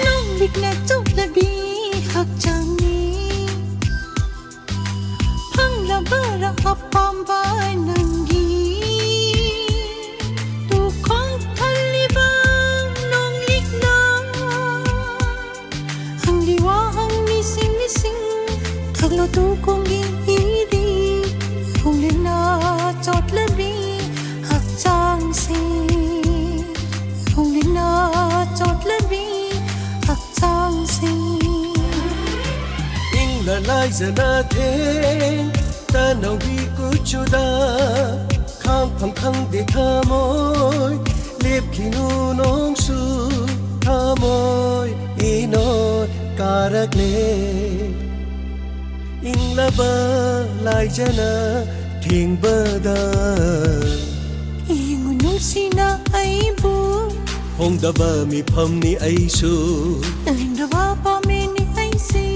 No ꯉꯥꯏꯖꯅ ꯊꯦꯡ ꯇꯅꯧꯕꯤ ꯀꯨꯆꯨꯗ ꯈꯥꯡꯐꯝ ꯈꯪꯗꯦ ꯊꯃꯣꯏ ꯂꯦꯞꯈꯤꯅꯨ ꯅꯣꯡꯁꯨ ꯊꯃꯣꯏ ꯏꯅꯣꯏ ꯀꯥꯔꯛꯂꯦ ꯏꯪꯂꯕ ꯂꯥꯏꯖꯅ ꯊꯦꯡꯕꯗ ꯌꯦꯡꯉꯨ ꯅꯨꯡꯁꯤꯅ ꯑꯩꯕꯨ ꯍꯣꯡꯗꯕ ꯃꯤꯐꯝꯅꯤ ꯑꯩꯁꯨ ꯅꯪꯗꯕ ꯄꯥꯝꯃꯤꯅꯤ ꯑꯩꯁꯤ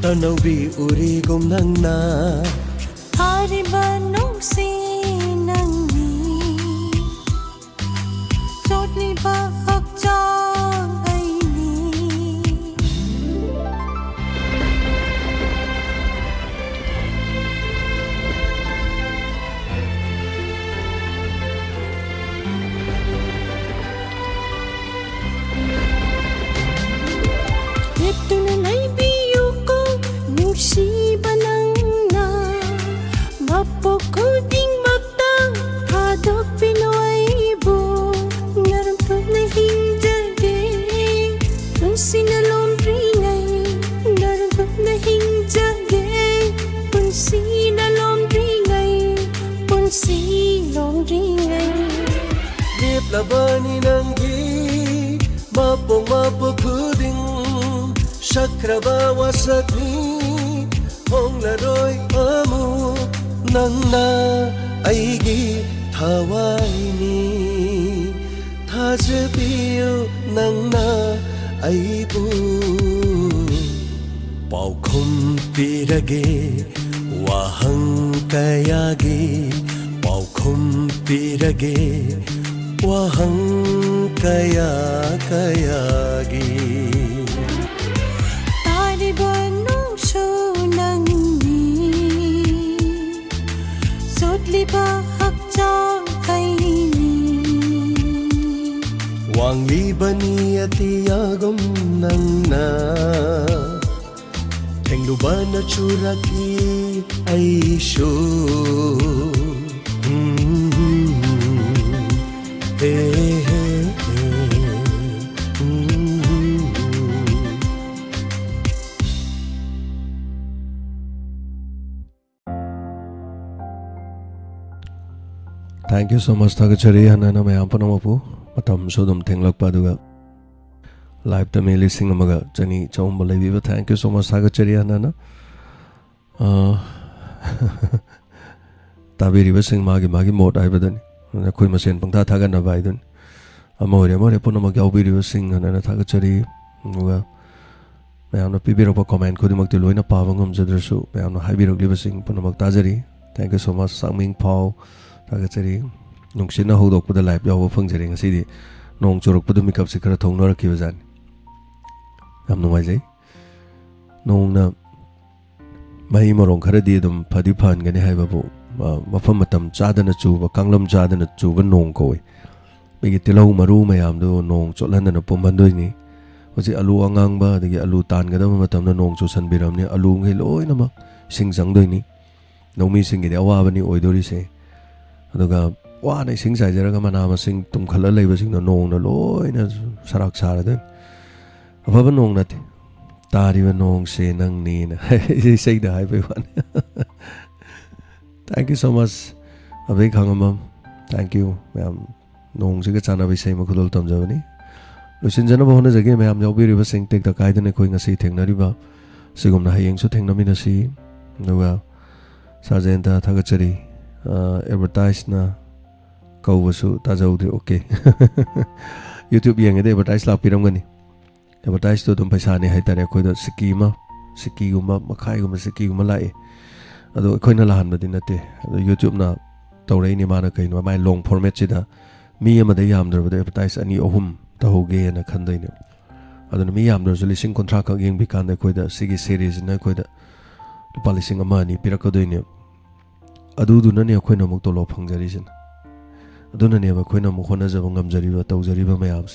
ꯇꯅꯧꯕꯤ ꯎꯔꯤꯒꯨꯝ ꯅꯪꯅ ꯊꯥꯔꯤꯕ ꯅꯨꯡꯁꯤ ꯅꯪꯅꯤ ꯆꯣꯠꯂꯤꯕ ꯍꯛꯆꯥꯡ ꯑꯩꯅꯤ ꯂꯦꯞꯇꯨꯅ ꯂꯩꯕꯤꯌꯨꯀꯣ ꯅꯨꯡꯁꯤꯕ ꯅꯪꯅ ꯃꯄꯣꯛ ꯈꯨꯗꯤꯡꯃꯛꯇ ꯊꯥꯗꯣꯛꯄꯤꯅꯨ ꯑꯩꯕꯨ ꯅꯔꯝꯊꯣꯛꯅ ꯍꯤꯡꯖꯒꯦ ꯄꯨꯟꯁꯤꯅ ꯂꯣꯝꯗ꯭ꯔꯤꯉꯩ ꯅꯔꯝꯊꯣꯛꯅ ꯍꯤꯡꯖꯒꯦ ꯄꯨꯟꯁꯤꯅ ꯂꯣꯝꯗ꯭ꯔꯤꯉꯩ ꯄꯨꯟꯁꯤ ꯂꯣꯝꯗ꯭ꯔꯤꯉꯩ ꯂꯦꯞꯂꯕꯅꯤ ꯅꯪꯒꯤ ꯃꯄꯣꯛ ꯈꯨꯗꯤꯡ ꯁꯛꯈ꯭ꯔꯕ ꯋꯥꯁꯛꯅꯤ ꯍꯣꯡꯂꯔꯣꯏ ꯑꯃꯨꯛ ꯅꯪꯅ ꯑꯩꯒꯤ ꯊꯋꯥꯏꯅꯤ ꯊꯥꯖꯕꯤꯌꯨ ꯅꯪꯅ ꯑꯩꯕꯨ ꯄꯥꯎꯈꯨꯝ ꯄꯤꯔꯒꯦ ꯋꯥꯍꯪ ꯀꯌꯥꯒꯤ ꯄꯥꯎꯈꯨꯝ ꯄꯤꯔꯒꯦ ꯋꯥꯍꯪ ꯀꯌꯥꯒꯤ ꯇꯥꯔꯤꯕ ꯅꯨꯡꯁꯨ ꯅꯪꯅꯤ ꯆꯣꯠꯂꯤꯕ ꯍꯛꯆꯥꯡ ꯑꯩꯅꯤ ꯋꯥꯡꯂꯤꯕꯅꯤ ꯑꯇꯤꯌꯥꯒꯨꯝ ꯅꯪꯅ ꯊꯦꯡꯂꯨꯕꯅ ꯆꯨꯔꯛꯏ ꯑꯩꯁꯨ Thank you so much thagachari hanana mayam panamapu matam sodum thenglakpa aduga live ta me listing amaga chani chawm laibiba thank you so much thagachari hanana tabiriba sing magi mot aibadani khoi masen pangtha thagana baidun amore punamak yaubiriba sing hanana thagachari aduga mayamna pibirokpa comment khudimakti loina paba ngamjadrasu mayamna haibirokliba sing punamak tajari thank you so much sangming pau thagachari nungsina hodokpada live yawa phangjari ngasidi nong chorokpada mikap se khara thongnarakhiba jani yam numaijai nongna mai morong khara di dum phadi phan gani haibabu mafam matam chadana chuba kanglam chadana chuba nong koi bigi tilau maru mayam do nong chotlandana pumbandoi ni hoji alu angang ba dagi alu tan gadam matam na nong chu sanbiram ni alu ngai loi namak sing jangdoi ni nomi singi de awabani oidori se aduga wana sing saijaraga mana masing tumkhala leiba sing na nong na loina sarak sarada ababa nong nate tariba nong se nang ni na sei da hai bai wan thank you so much abai khangamam thank you ma'am nong se ga chana bai sei makhudol tamjabani lusin jana bahona jage ma'am jawbiri ba sing tek da kaidane khoi ngasi thengnari ba sigumna hayeng su thengnamina si aduga sajenta thagachari advertise na kaubasu tajaudri okay YouTube yenge de advertise la piramgani advertise to dum paisa ne haitare khoi da siki guma makhai guma siki guma lai ado khoina la han badin nate YouTube na tawrei ni mana kain ma mai long format chida mi amada yam dar bada advertise ani ohum tahoge na khandai ne ado mi yam dar lising contract ka yeng bikan da khoi da sigi series na khoi da lising ama ni pirakadoi ne aduduna ne khoina muk tolo phangjari sin aduna ne ba khoina muk hona jaba ngamjari ba tawjari ba mayams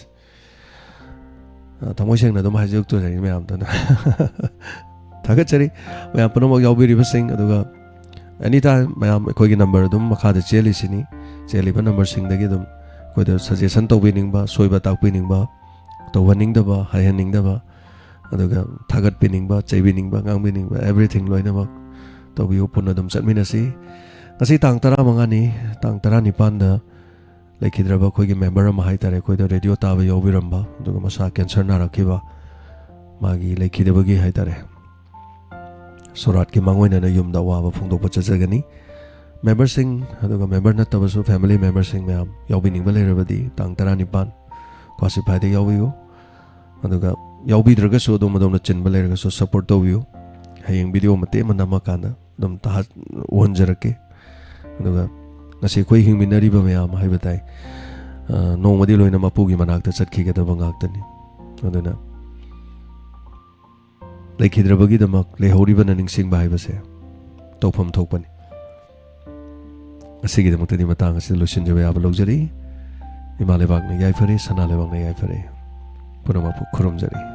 thamoi seng na dum hajuk to jari mayam ta na thagachari mayam panamok yaubiri ba sing aduga anytime mayam khoi gi number dum makha da cheli sini cheli ba number sing dagi dum khoi da suggestion to bining ba soiba tak bining ba to warning da ba hayaning da ba ꯑꯗꯨꯒ ꯊꯥꯒꯠꯄꯤꯅꯤꯡꯕ ꯆꯩꯕꯤꯅꯤꯡꯕ ꯉꯥꯡꯕꯤꯅꯤꯡꯕ everything ꯂꯣꯏꯅꯃꯛ ꯇꯧꯕꯤꯌꯨ ꯄꯨꯟꯅ ꯑꯗꯨꯝ ꯆꯠꯃꯤꯟꯅꯁꯤ ꯉꯁꯤ ꯇꯥꯡ 15ꯅꯤ ꯇꯥꯡ 19ꯗ ꯂꯩꯈꯤꯗ꯭ꯔꯕ ꯑꯩꯈꯣꯏꯒꯤ ꯃꯦꯝꯕꯔ ꯑꯃ ꯍꯥꯏꯇꯥꯔꯦ ꯑꯩꯈꯣꯏꯗ ꯔꯦꯗꯤꯑꯣ ꯇꯥꯕ ꯌꯥꯎꯕꯤꯔꯝꯕ ꯑꯗꯨꯒ ꯃꯁꯥ ꯀꯦꯟꯁꯔ ꯅꯥꯔꯛꯈꯤꯕ ꯃꯥꯒꯤ ꯂꯩꯈꯤꯗꯕꯒꯤ ꯍꯥꯏꯇꯥꯔꯦ ꯁꯣꯔꯥꯠꯀꯤ ꯃꯥꯡꯑꯣꯏꯅꯅ ꯌꯨꯝꯗ ꯑꯋꯥꯕ ꯐꯣꯡꯗꯣꯛꯄ ꯆꯠꯆꯒꯅꯤ ꯃꯦꯝꯕꯔꯁꯤꯡ ꯑꯗꯨꯒ ꯃꯦꯝꯕꯔ ꯅꯠꯇꯕꯁꯨ ꯐꯦꯃꯤꯂꯤ ꯃꯦꯝꯕꯔꯁꯤꯡ ꯃꯌꯥꯝ ꯌꯥꯎꯕꯤꯅꯤꯡꯕ ꯂꯩꯔꯕꯗꯤ ꯇꯥꯡ 19 ꯀ꯭ꯋꯥꯁꯤꯐꯥꯏꯗ ꯌꯥꯎꯕꯤꯌꯨ ꯑꯗꯨꯒ ꯌꯥꯎꯕꯤꯗ꯭ꯔꯒꯁꯨ ꯑꯗꯣꯝꯅ ꯆꯤꯟꯕ ꯂꯩꯔꯒꯁꯨ ꯁꯄꯣꯔꯠ ꯇꯧꯕꯤꯌꯨ ꯍꯌꯦꯡ ꯚꯤꯗꯤꯑꯣ ꯃꯇꯦꯛ ꯑꯃ ꯅꯝꯃꯀꯥꯟꯗ ꯑꯗꯨꯝ ꯎꯍꯟꯖꯔꯛꯀꯦ ꯑꯗꯨꯒ ꯉꯁꯤ ꯑꯩꯈꯣꯏ ꯍꯤꯡꯃꯤꯟꯅꯔꯤꯕ ꯃꯌꯥꯝ ꯍꯥꯏꯕ ꯇꯥꯏ ꯅꯣꯡꯃꯗꯤ ꯂꯣꯏꯅ ꯃꯄꯨꯒꯤ ꯃꯅꯥꯛꯇ ꯆꯠꯈꯤꯒꯗꯕ ꯉꯥꯛꯇꯅꯤ ꯑꯗꯨꯅ ꯂꯩꯈꯤꯗ꯭ꯔꯕꯒꯤꯗꯃꯛ ꯂꯩꯍꯧꯔꯤꯕꯅ ꯅꯤꯡꯁꯤꯡꯕ ꯍꯥꯏꯕꯁꯦ ꯇꯧꯐꯝ ꯊꯣꯛꯄꯅꯤ ꯑꯁꯤꯒꯤꯗꯃꯛꯇꯗꯤ ꯃꯇꯥꯡ ꯑꯁꯤꯗ ꯂꯣꯏꯁꯤꯟꯖꯕ ꯌꯥꯕ ꯂꯧꯖꯔꯤ ꯏꯃꯥ ꯂꯩꯕꯥꯛꯅ ꯌꯥꯏꯐꯔꯦ ꯁꯅꯥ ꯂꯩꯕꯥꯛꯅ ꯌꯥꯏꯐꯔꯦ ꯄꯨꯝꯅꯃꯛꯄꯨ ꯈꯨꯔꯨꯝꯖꯔꯤ